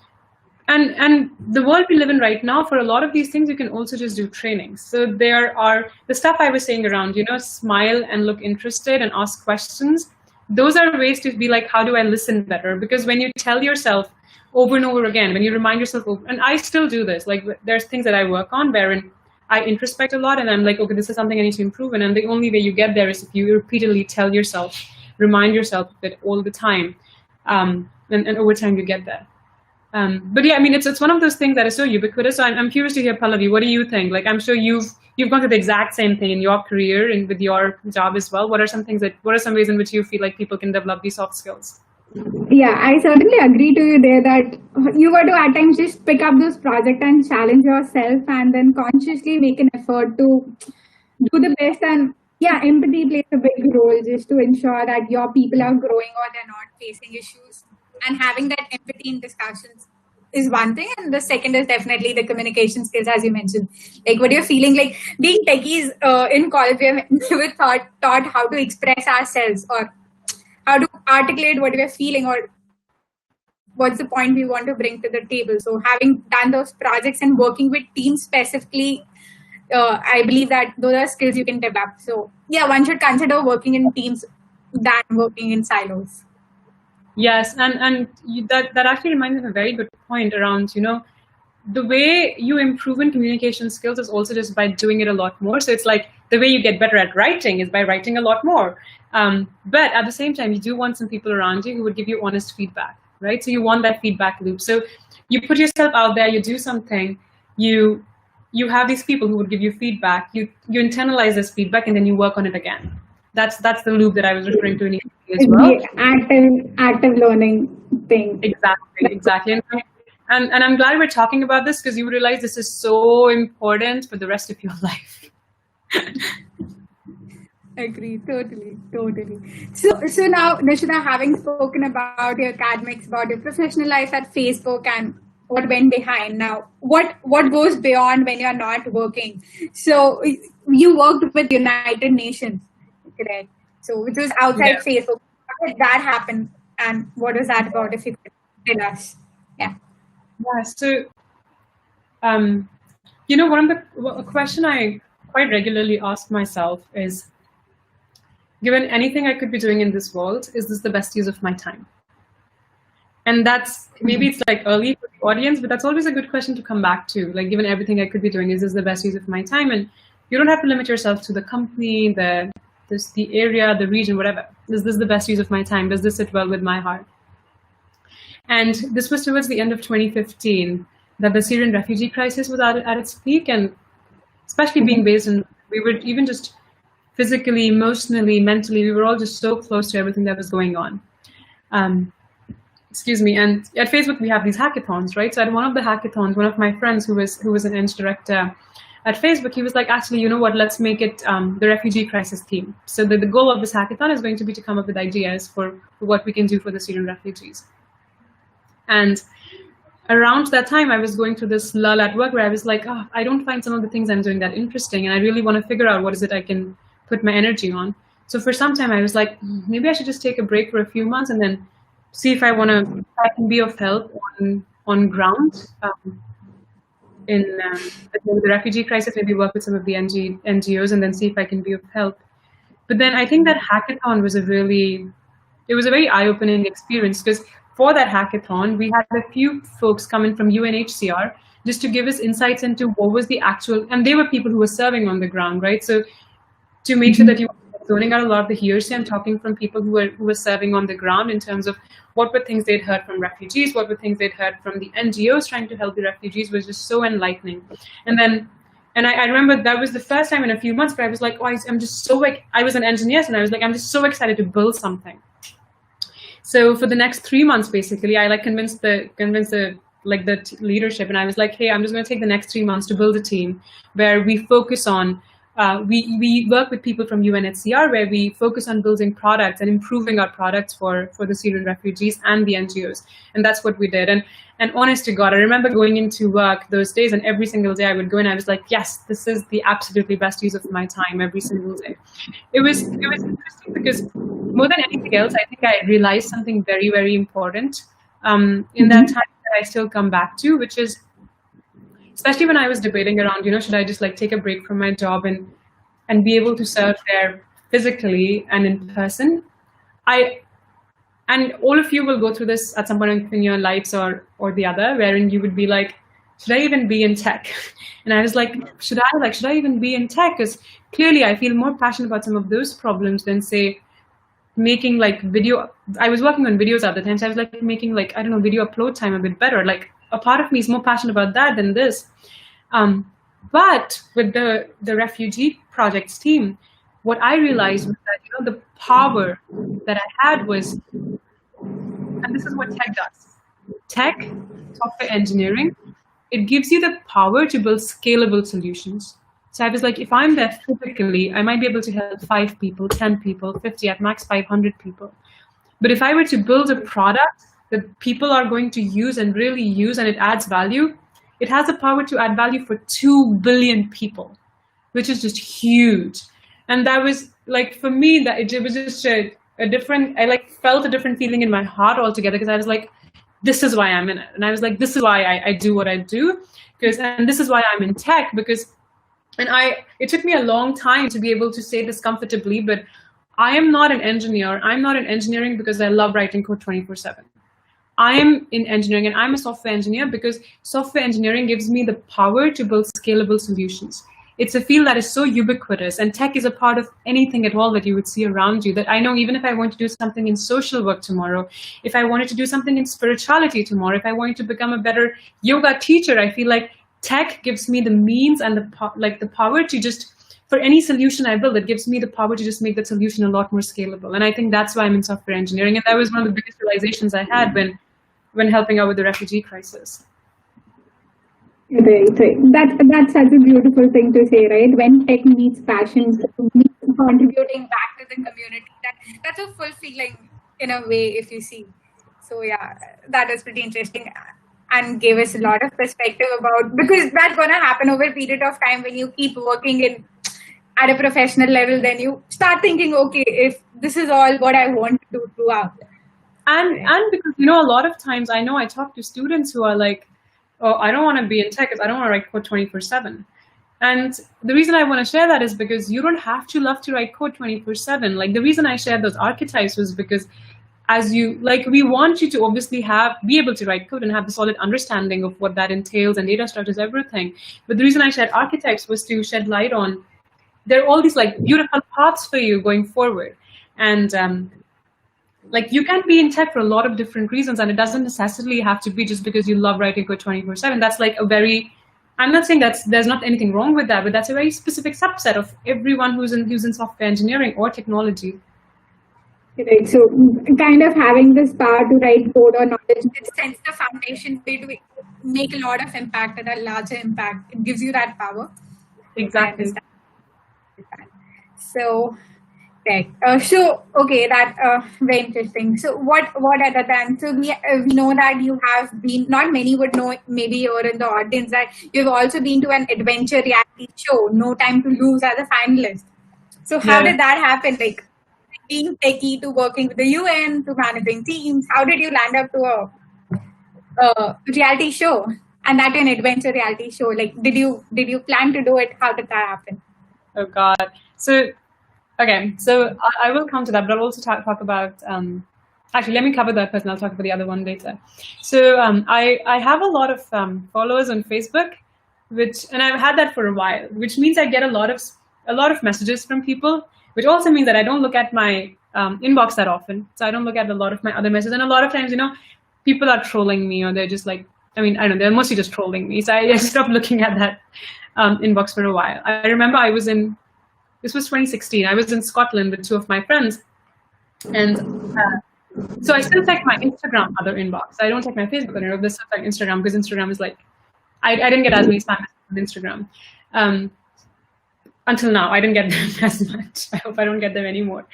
the world we live in right now, for a lot of these things, you can also just do training. So there are the stuff I was saying around, smile and look interested and ask questions. Those are ways to be like, how do I listen better? Because when you tell yourself over and over again, when you remind yourself, and I still do this, like there's things that I work on wherein I introspect a lot and I'm like, okay, this is something I need to improve in. And the only way you get there is if you repeatedly tell yourself, remind yourself of it all the time. And over time you get there. But yeah, I mean, it's one of those things that is so ubiquitous. So I'm curious to hear, Pallavi, what do you think? Like, I'm sure you've gone through the exact same thing in your career and with your job as well. What are some ways in which you feel like people can develop these soft skills? Yeah, I certainly agree to you there that you got to at times just pick up those projects and challenge yourself and then consciously make an effort to do the best. And yeah, empathy plays a big role just to ensure that your people are growing or they're not facing issues. And having that empathy in discussions is one thing. And the second is definitely the communication skills, as you mentioned. Like what you're feeling, like being techies in college, we were taught how to express ourselves or how to articulate what we're feeling or what's the point we want to bring to the table. So having done those projects and working with teams specifically, I believe that those are skills you can develop. So yeah, one should consider working in teams than working in silos. Yes, and that actually reminds me of a very good point around, the way you improve in communication skills is also just by doing it a lot more. So it's like the way you get better at writing is by writing a lot more. But at the same time, you do want some people around you who would give you honest feedback, right? So you want that feedback loop. So you put yourself out there, you do something, you have these people who would give you feedback, you internalize this feedback, and then you work on it again. That's the loop that I was referring to in as well. The active learning thing. Exactly. And I'm glad we're talking about this because you realize this is so important for the rest of your life. Agree, totally. So now, Nishita, having spoken about your academics, about your professional life at Facebook and what went behind, now what goes beyond when you're not working? So you worked with United Nations, correct? So which was outside Facebook. How did that happen and what was that about, if you could tell us? Yeah, so a question I quite regularly ask myself is, given anything I could be doing in this world, is this the best use of my time? And that's, maybe it's like early for the audience, but that's always a good question to come back to. Like, given everything I could be doing, is this the best use of my time? And you don't have to limit yourself to the company, the area, the region, whatever. Is this the best use of my time? Does this sit well with my heart? And this was towards the end of 2015 that the Syrian refugee crisis was at its peak. And especially being based in, we were even just physically, emotionally, mentally, we were all just so close to everything that was going on. And at Facebook, we have these hackathons, right? So at one of the hackathons, one of my friends who was an Eng director at Facebook, he was like, actually, you know what, let's make it the refugee crisis theme. So the goal of this hackathon is going to be to come up with ideas for what we can do for the Syrian refugees. And around that time, I was going through this lull at work where I was like, oh, I don't find some of the things I'm doing that interesting. And I really want to figure out what is it I can put my energy on. So for some time, I was like, maybe I should just take a break for a few months and then see if I can be of help on ground in the refugee crisis, maybe work with some of the NGOs and then see if I can be of help. But then I think that hackathon was a very eye-opening experience, because for that hackathon, we had a few folks coming from UNHCR just to give us insights into what was the actual, and they were people who were serving on the ground, right? So to make sure that you were zoning out a lot of the hearsay and talking from people who were serving on the ground in terms of what were things they'd heard from refugees, what were things they'd heard from the NGOs trying to help the refugees, was just so enlightening. And I remember that was the first time in a few months where I was like, oh, I'm just so like, I was an engineer, and I was like, I'm just so excited to build something. So for the next 3 months, basically, I like convinced the leadership, and I was like, hey, I'm just going to take the next 3 months to build a team where we focus on, we work with people from UNHCR, where we focus on building products and improving our products for the Syrian refugees and the NGOs. And that's what we did. And honest to God, I remember going into work those days, and every single day I would go and I was like, yes, this is the absolutely best use of my time every single day. It was interesting because more than anything else, I think I realized something very, very important in that time that I still come back to, which is, especially when I was debating around, should I just like take a break from my job and be able to serve there physically and in person? And all of you will go through this at some point in your lives or the other, wherein you would be like, should I even be in tech? And I was like, should I even be in tech? Because clearly I feel more passionate about some of those problems than, say, making like video. I was working on videos at the time, so I was like making like, I don't know, video upload time a bit better. Like a part of me is more passionate about that than this. But with the refugee projects team, what I realized was that, the power that I had was, and this is what tech does. Tech, software engineering, it gives you the power to build scalable solutions. So I was like, if I'm there physically, I might be able to help 5 people, 10 people, 50, at max 500 people. But if I were to build a product that people are going to use and really use, and it adds value, it has the power to add value for 2 billion people, which is just huge. And that was like, for me, that it was just a different, I like felt a different feeling in my heart altogether, because I was like, this is why I'm in it. And I was like, this is why I do what I do, and this is why I'm in tech, because, it took me a long time to be able to say this comfortably, but I am not an engineer. I'm not in engineering because I love writing code 24/7. I am in engineering, and I'm a software engineer because software engineering gives me the power to build scalable solutions. It's a field that is so ubiquitous, and tech is a part of anything at all that you would see around you, that I know even if I want to do something in social work tomorrow, if I wanted to do something in spirituality tomorrow, if I wanted to become a better yoga teacher, I feel like tech gives me the means and the power to just, for any solution I build, it gives me the power to just make that solution a lot more scalable. And I think that's why I'm in software engineering. And that was one of the biggest realizations I had when helping out with the refugee crisis. Right. That's such a beautiful thing to say, right? When tech meets passion, contributing back to the community, that's a fulfilling in a way, if you see. So yeah, that is pretty interesting, and gave us a lot of perspective about, because that's gonna happen over a period of time when you keep working at a professional level. Then you start thinking, okay, if this is all what I want to do throughout. And because a lot of times I know I talk to students who are like, oh, I don't want to be in tech because I don't want to write code 24/7. And the reason I want to share that is because you don't have to love to write code 24/7. Like, the reason I shared those archetypes was because we want you to obviously be able to write code and have the solid understanding of what that entails, and data structures, everything. But the reason I shared archetypes was to shed light on, there are all these like beautiful paths for you going forward. And you can be in tech for a lot of different reasons, and it doesn't necessarily have to be just because you love writing code 24/7. That's like I'm not saying there's not anything wrong with that, but that's a very specific subset of everyone who's in software engineering or technology. Right. So kind of having this power to write code or knowledge, it sets the foundation for you to make a lot of impact and a larger impact. It gives you that power. Exactly. So Right. So okay, that very interesting. So what at the time? So we know that you have been. Not many would know. Maybe you're in the audience that you've also been to an adventure reality show, No Time to Lose, as a finalist. So how Yeah. did that happen? Like being techie to working with the UN to managing teams. How did you land up to a reality show, and that an adventure reality show? Like did you plan to do it? How did that happen? Oh God. So okay, so I will come to that, but I'll also talk about. Actually, let me cover that first, and I'll talk about the other one later. So I have a lot of followers on Facebook, and I've had that for a while, which means I get a lot of messages from people, which also means that I don't look at my inbox that often. So I don't look at a lot of my other messages, and a lot of times, people are trolling me, or they're just like, I don't know, they're mostly just trolling me. So I stopped looking at that inbox for a while. I remember this was 2016. I was in Scotland with two of my friends, and so I still check my Instagram other inbox. I don't check my Facebook or this stuff like Instagram, because Instagram is like, I didn't get as many spam messages on Instagram until now. I didn't get them as much. I hope I don't get them anymore.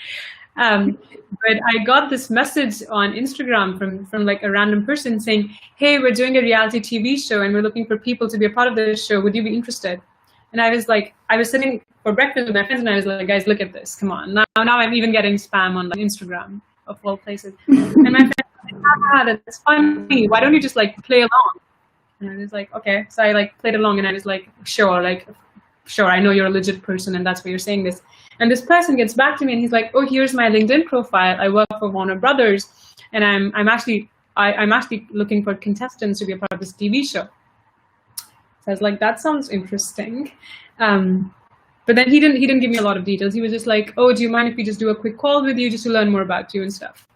But I got this message on Instagram from like a random person saying, "Hey, we're doing a reality TV show and we're looking for people to be a part of this show. Would you be interested?" And I was sitting for breakfast with my friends, and I was like, "Guys, look at this! Come on!" Now I'm even getting spam on like Instagram of all places. And my friends were like, "Ah, that's funny. Why don't you just like play along?" And I was like, "Okay." So I like played along, and I was like, "Sure, I know you're a legit person, and that's why you're saying this." And this person gets back to me, and he's like, "Oh, here's my LinkedIn profile. I work for Warner Brothers, and I'm actually looking for contestants to be a part of this TV show." So I was like, "That sounds interesting." But then he didn't give me a lot of details. He was just like, "Oh, do you mind if we just do a quick call with you just to learn more about you and stuff?"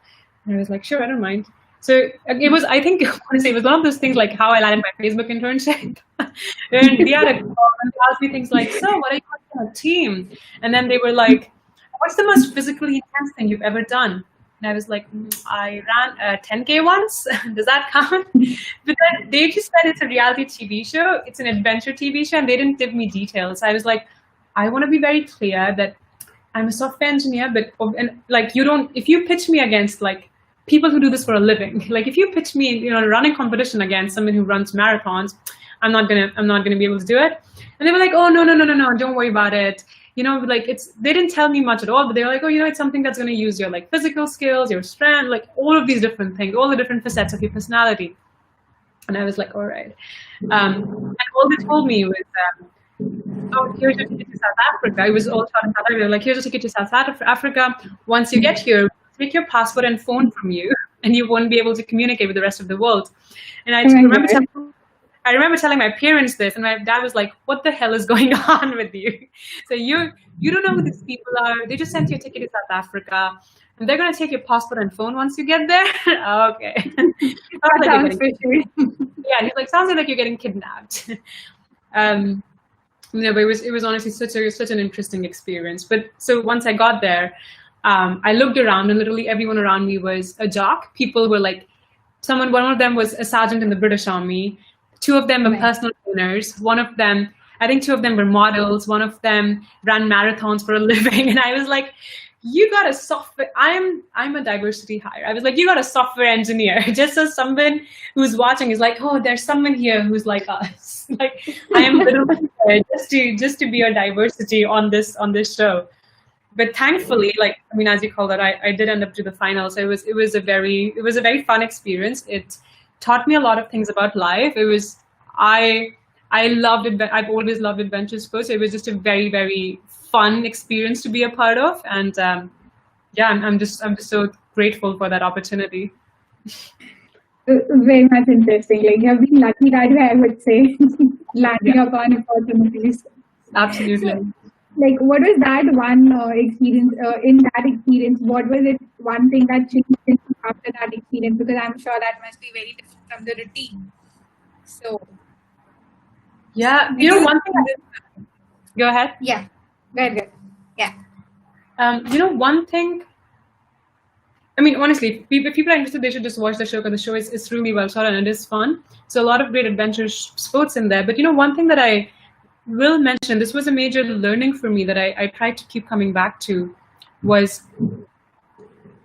And I was like, "Sure, I don't mind." So it was, I think, honestly, it was one of those things like how I landed my Facebook internship. And we had a call and they asked me things like, "So, what are you doing on a team?" And then they were like, "What's the most physically intense thing you've ever done?" And I was like, "I ran a 10K once." Does that count? But then they just said it's a reality TV show. It's an adventure TV show, and they didn't give me details. I was like, I want to be very clear that I'm a software engineer, and like if you pitch me against like people who do this for a living, like if you pitch me, running competition against someone who runs marathons, I'm not gonna be able to do it. And they were like, "Oh, no, don't worry about it." Like they didn't tell me much at all, but they were like, "Oh, it's something that's going to use your like physical skills, your strength, like all of these different things, all the different facets of your personality." And I was like, "All right." And all they told me was, "Oh, here's your ticket to South Africa." It was all taught in South Africa. Like, "Here's a ticket to South Africa. Once you get here, we'll take your passport and phone from you, and you won't be able to communicate with the rest of the world." And I remember telling my parents this, and my dad was like, "What the hell is going on with you? So you don't know who these people are. They just sent you a ticket to South Africa, and they're going to take your passport and phone once you get there." Okay. That sounds fishy. Yeah, and he's like, "Sounds like you're getting kidnapped." But it was honestly such an interesting experience. But so once I got there, I looked around, and literally everyone around me was a jock. People were like, one of them was a sergeant in the British Army. Two of them were personal trainers. I think two of them were models. One of them ran marathons for a living. And I was like, "You got a software, I'm a diversity hire." I was like, "You got a software engineer." Just so someone who's watching is like, "Oh, there's someone here who's like us." Like, I am literally there just to be a diversity on this show. But thankfully, as you call that, I did end up to the finals. It was a very fun experience. It taught me a lot of things about life. I loved it. I've always loved adventure sports. It was just a very, very fun experience to be a part of. And I'm just so grateful for that opportunity. Very much interesting. Like, you've been lucky that way, I would say, landing upon opportunities. Absolutely. So, like, what was that one experience? In that experience, what was it? One thing that changed after that experience? Because I'm sure that must be very different from the routine. So, yeah, one thing. Go ahead. Yeah, very good. Yeah. One thing. Honestly, if people are interested, they should just watch the show, because the show is really well shot and it is fun. So a lot of great adventure sports in there. But one thing that I will mention, this was a major learning for me that I tried to keep coming back to, was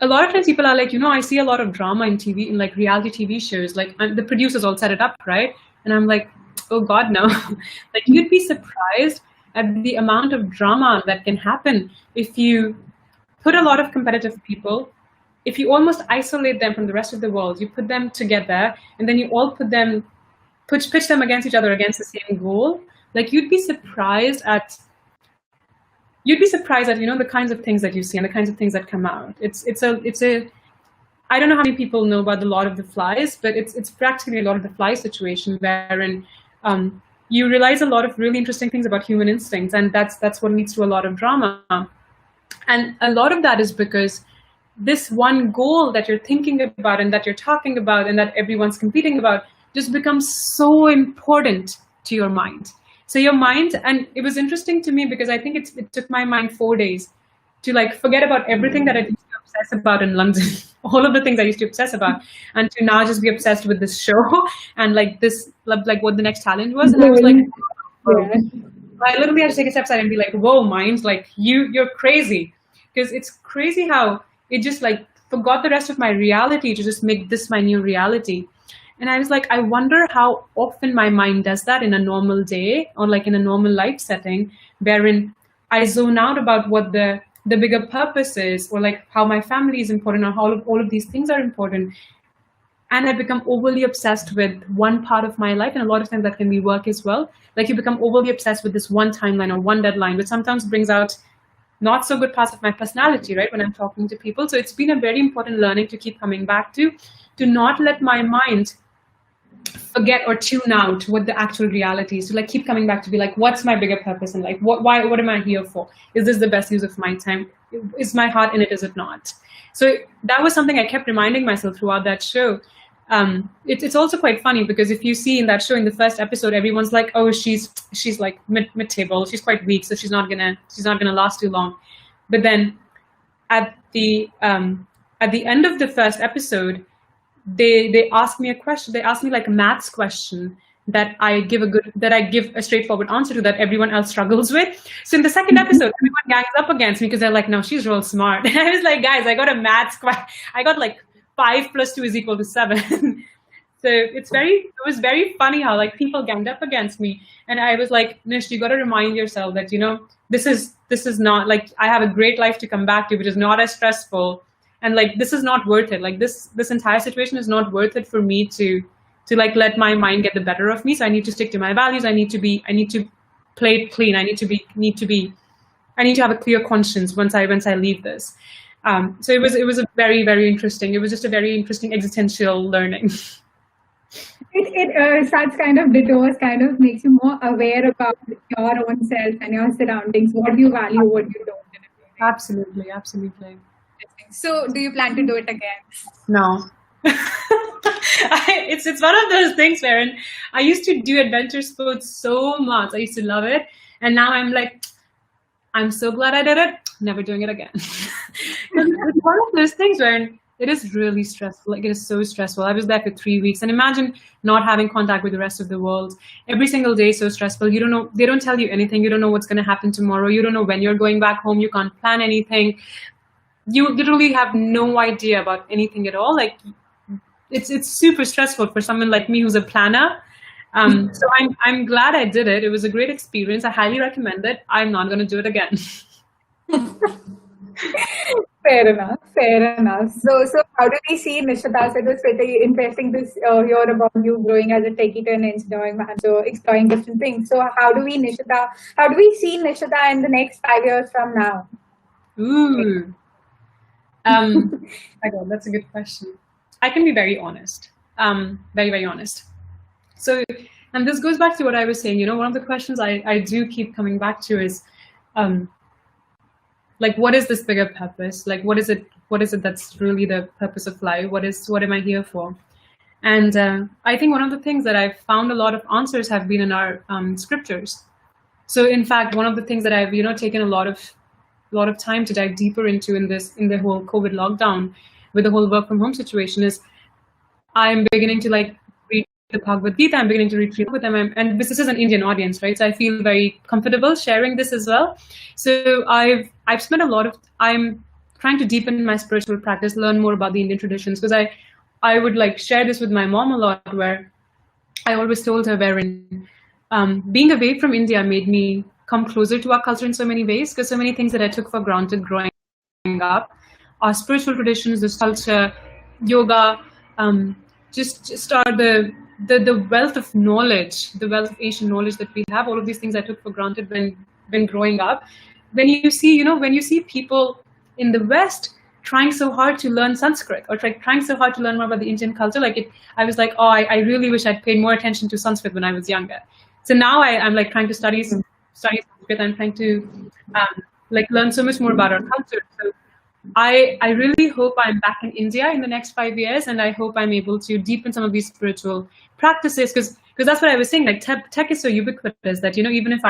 a lot of times people are like, I see a lot of drama in TV, in like reality TV shows, like the producers all set it up, right? And I'm like, oh God, no. Like you'd be surprised at the amount of drama that can happen if you put a lot of competitive people, if you almost isolate them from the rest of the world, you put them together and then you all pitch them against each other against the same goal. Like you'd be surprised at the kinds of things that you see and the kinds of things that come out. It's a I don't know how many people know about the Lord of the Flies, but it's practically a Lord of the Flies situation wherein you realize a lot of really interesting things about human instincts, and that's what leads to a lot of drama. And a lot of that is because this one goal that you're thinking about and that you're talking about and that everyone's competing about just becomes so important to your mind. So your mind, and it was interesting to me because I think it took my mind 4 days to like forget about everything that I used to obsess about in London, all of the things I used to obsess about, and to now just be obsessed with this show and like this, like what the next challenge was. And I was like, I literally had to take a step aside and be like, whoa, mind, like you're crazy. Because it's crazy how it just like forgot the rest of my reality to just make this my new reality. And I was like, I wonder how often my mind does that in a normal day or like in a normal life setting, wherein I zone out about what the bigger purpose is, or like how my family is important, or how all of these things are important. And I become overly obsessed with one part of my life. And a lot of times that can be work as well. Like you become overly obsessed with this one timeline or one deadline, which sometimes brings out not so good parts of my personality, right, when I'm talking to people. So it's been a very important learning to keep coming back to not let my mind forget or tune out what the actual reality is, to like keep coming back to be like, what's my bigger purpose in life? What am I here for? Is this the best use of my time? Is my heart in it? Is it not? So that was something I kept reminding myself throughout that show. It's also quite funny because if you see in that show, in the first episode, everyone's like, oh, she's like mid-table, she's quite weak, so she's not gonna last too long. But then at the end of the first episode, they asked me a question. They asked me like a maths question that I give a straightforward answer to that everyone else struggles with. So in the second episode, everyone gangs up against me because they're like, no, she's real smart. And I was like, guys, I got a maths question. I got like 5 + 2 = 7. So it was very funny how like people ganged up against me. And I was like, Nish, you got to remind yourself that, this is not like, I have a great life to come back to, which is not as stressful. And like, this is not worth it. Like this entire situation is not worth it for me to like let my mind get the better of me. So I need to stick to my values. I need to play it clean. I need to have a clear conscience once I leave this. So it was a very, very interesting. It was just a very interesting existential learning. It such kind of detours kind of makes you more aware about your own self and your surroundings. What do you value? What you don't. Absolutely. So, do you plan to do it again? No. It's one of those things wherein I used to do adventure sports so much. I used to love it, and now I'm like, I'm so glad I did it. Never doing it again. It's one of those things wherein it is really stressful. Like it is so stressful. I was there for 3 weeks, and imagine not having contact with the rest of the world. Every single day is so stressful. You don't know. They don't tell you anything. You don't know what's going to happen tomorrow. You don't know when you're going back home. You can't plan anything. You literally have no idea about anything at all. Like it's super stressful for someone like me who's a planner. So I'm glad I did it. It was a great experience. I highly recommend it. I'm not going to do it again. Fair enough. So how do we see Nishita? So it was pretty interesting to hear about you growing as a techie to an engineering man, so exploring different things. So how do we see Nishita in the next 5 years from now? Ooh. Okay, that's a good question. I can be very honest, very, very honest. So, and this goes back to what I was saying, one of the questions I do keep coming back to is, like, what is this bigger purpose? Like, what is it that's really the purpose of life? What am I here for? And I think one of the things that I've found a lot of answers have been in our scriptures. So in fact, one of the things that I've, taken a lot of time to dive deeper into in the whole COVID lockdown with the whole work from home situation is I'm beginning to like read the Bhagavad Gita. I'm beginning to read with them. And this is an Indian audience, right? So I feel very comfortable sharing this as well. So I've spent a lot of time. trying to deepen my spiritual practice, learn more about the Indian traditions, because I would like share this with my mom a lot, where I always told her wherein being away from India made me come closer to our culture in so many ways, because so many things that I took for granted growing up, our spiritual traditions, this culture, yoga, just are the wealth of knowledge, the wealth of ancient knowledge that we have. All of these things I took for granted when growing up. When you see people in the West trying so hard to learn Sanskrit, or trying so hard to learn more about the Indian culture, I was like, oh, I really wish I'd paid more attention to Sanskrit when I was younger. So now I'm like trying to study Sanskrit. I'm trying to learn so much more about our culture. So I really hope I'm back in India in the next 5 years, and I hope I'm able to deepen some of these spiritual practices, because that's what I was saying. Like tech is so ubiquitous that even if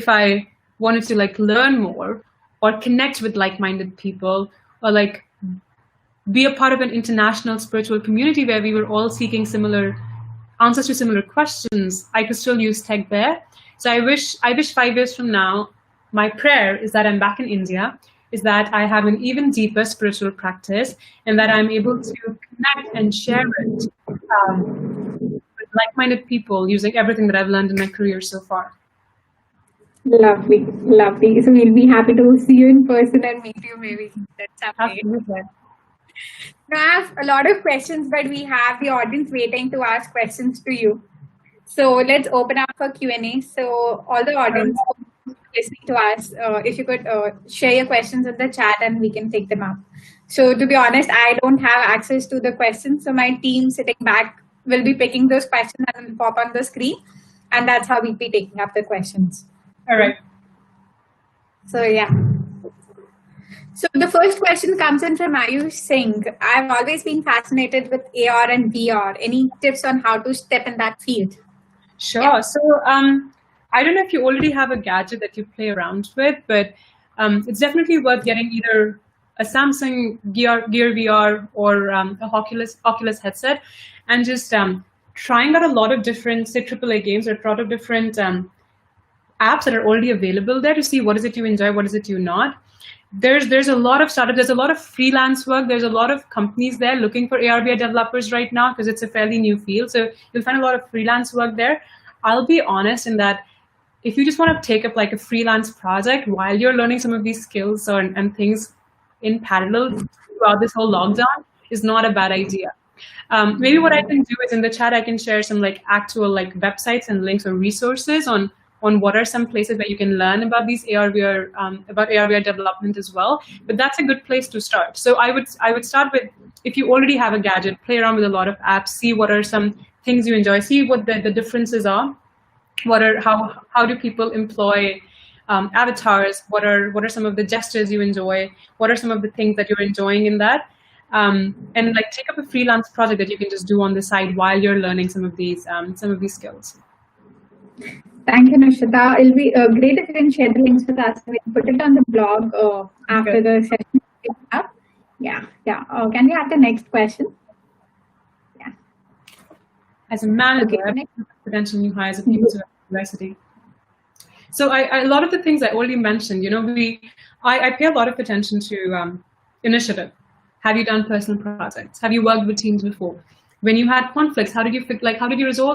I wanted to learn more or connect with like-minded people, or be a part of an international spiritual community where we were all seeking similar answers to similar questions, I could still use tech there. So I wish 5 years from now, my prayer is that I'm back in India, is that I have an even deeper spiritual practice, and that I'm able to connect and share it with like-minded people using everything that I've learned in my career so far. Lovely, lovely. So we'll be happy to see you in person and meet you maybe. That's Absolutely. Now, I have a lot of questions, but we have the audience waiting to ask questions to you. So let's open up for Q&A. So all the audience listening to us, if you could share your questions in the chat and we can take them up. So to be honest, I don't have access to the questions. So my team sitting back will be picking those questions and will pop on the screen. And that's how we'll be taking up the questions. All right. So yeah. So the first question comes in from Ayush Singh. I've always been fascinated with AR and VR. Any tips on how to step in that field? Sure. Yeah. So I don't know if you already have a gadget that you play around with, but it's definitely worth getting either a Samsung Gear VR or a Oculus headset, and just trying out a lot of different, say, AAA games, or a lot of different apps that are already available there, to see what is it you enjoy, what is it you not. There's a lot of startups, there's a lot of freelance work, there's a lot of companies there looking for AR/VR developers right now, because it's a fairly new field. So you'll find a lot of freelance work there. I'll be honest in that if you just want to take up a freelance project while you're learning some of these skills and things in parallel throughout this whole lockdown, is not a bad idea. Maybe what I can do is, in the chat, I can share some actual websites and links or resources on what are some places where you can learn about these AR/VR development as well. But that's a good place to start. So I would start with, if you already have a gadget, play around with a lot of apps, see what are some things you enjoy, see what the differences are. How do people employ avatars? What are some of the gestures you enjoy? What are some of the things that you're enjoying in that? And take up a freelance project that you can just do on the side while you're learning some of these skills. Thank you, Nishita. It'll be great if you can share the links with us. We'll put it on the blog after the session. Yeah. Can we have the next question? Yeah. As a manager, potential new hires at people to university. So a lot of the things I already mentioned, I pay a lot of attention to initiative. Have you done personal projects? Have you worked with teams before? When you had conflicts, how did you resolve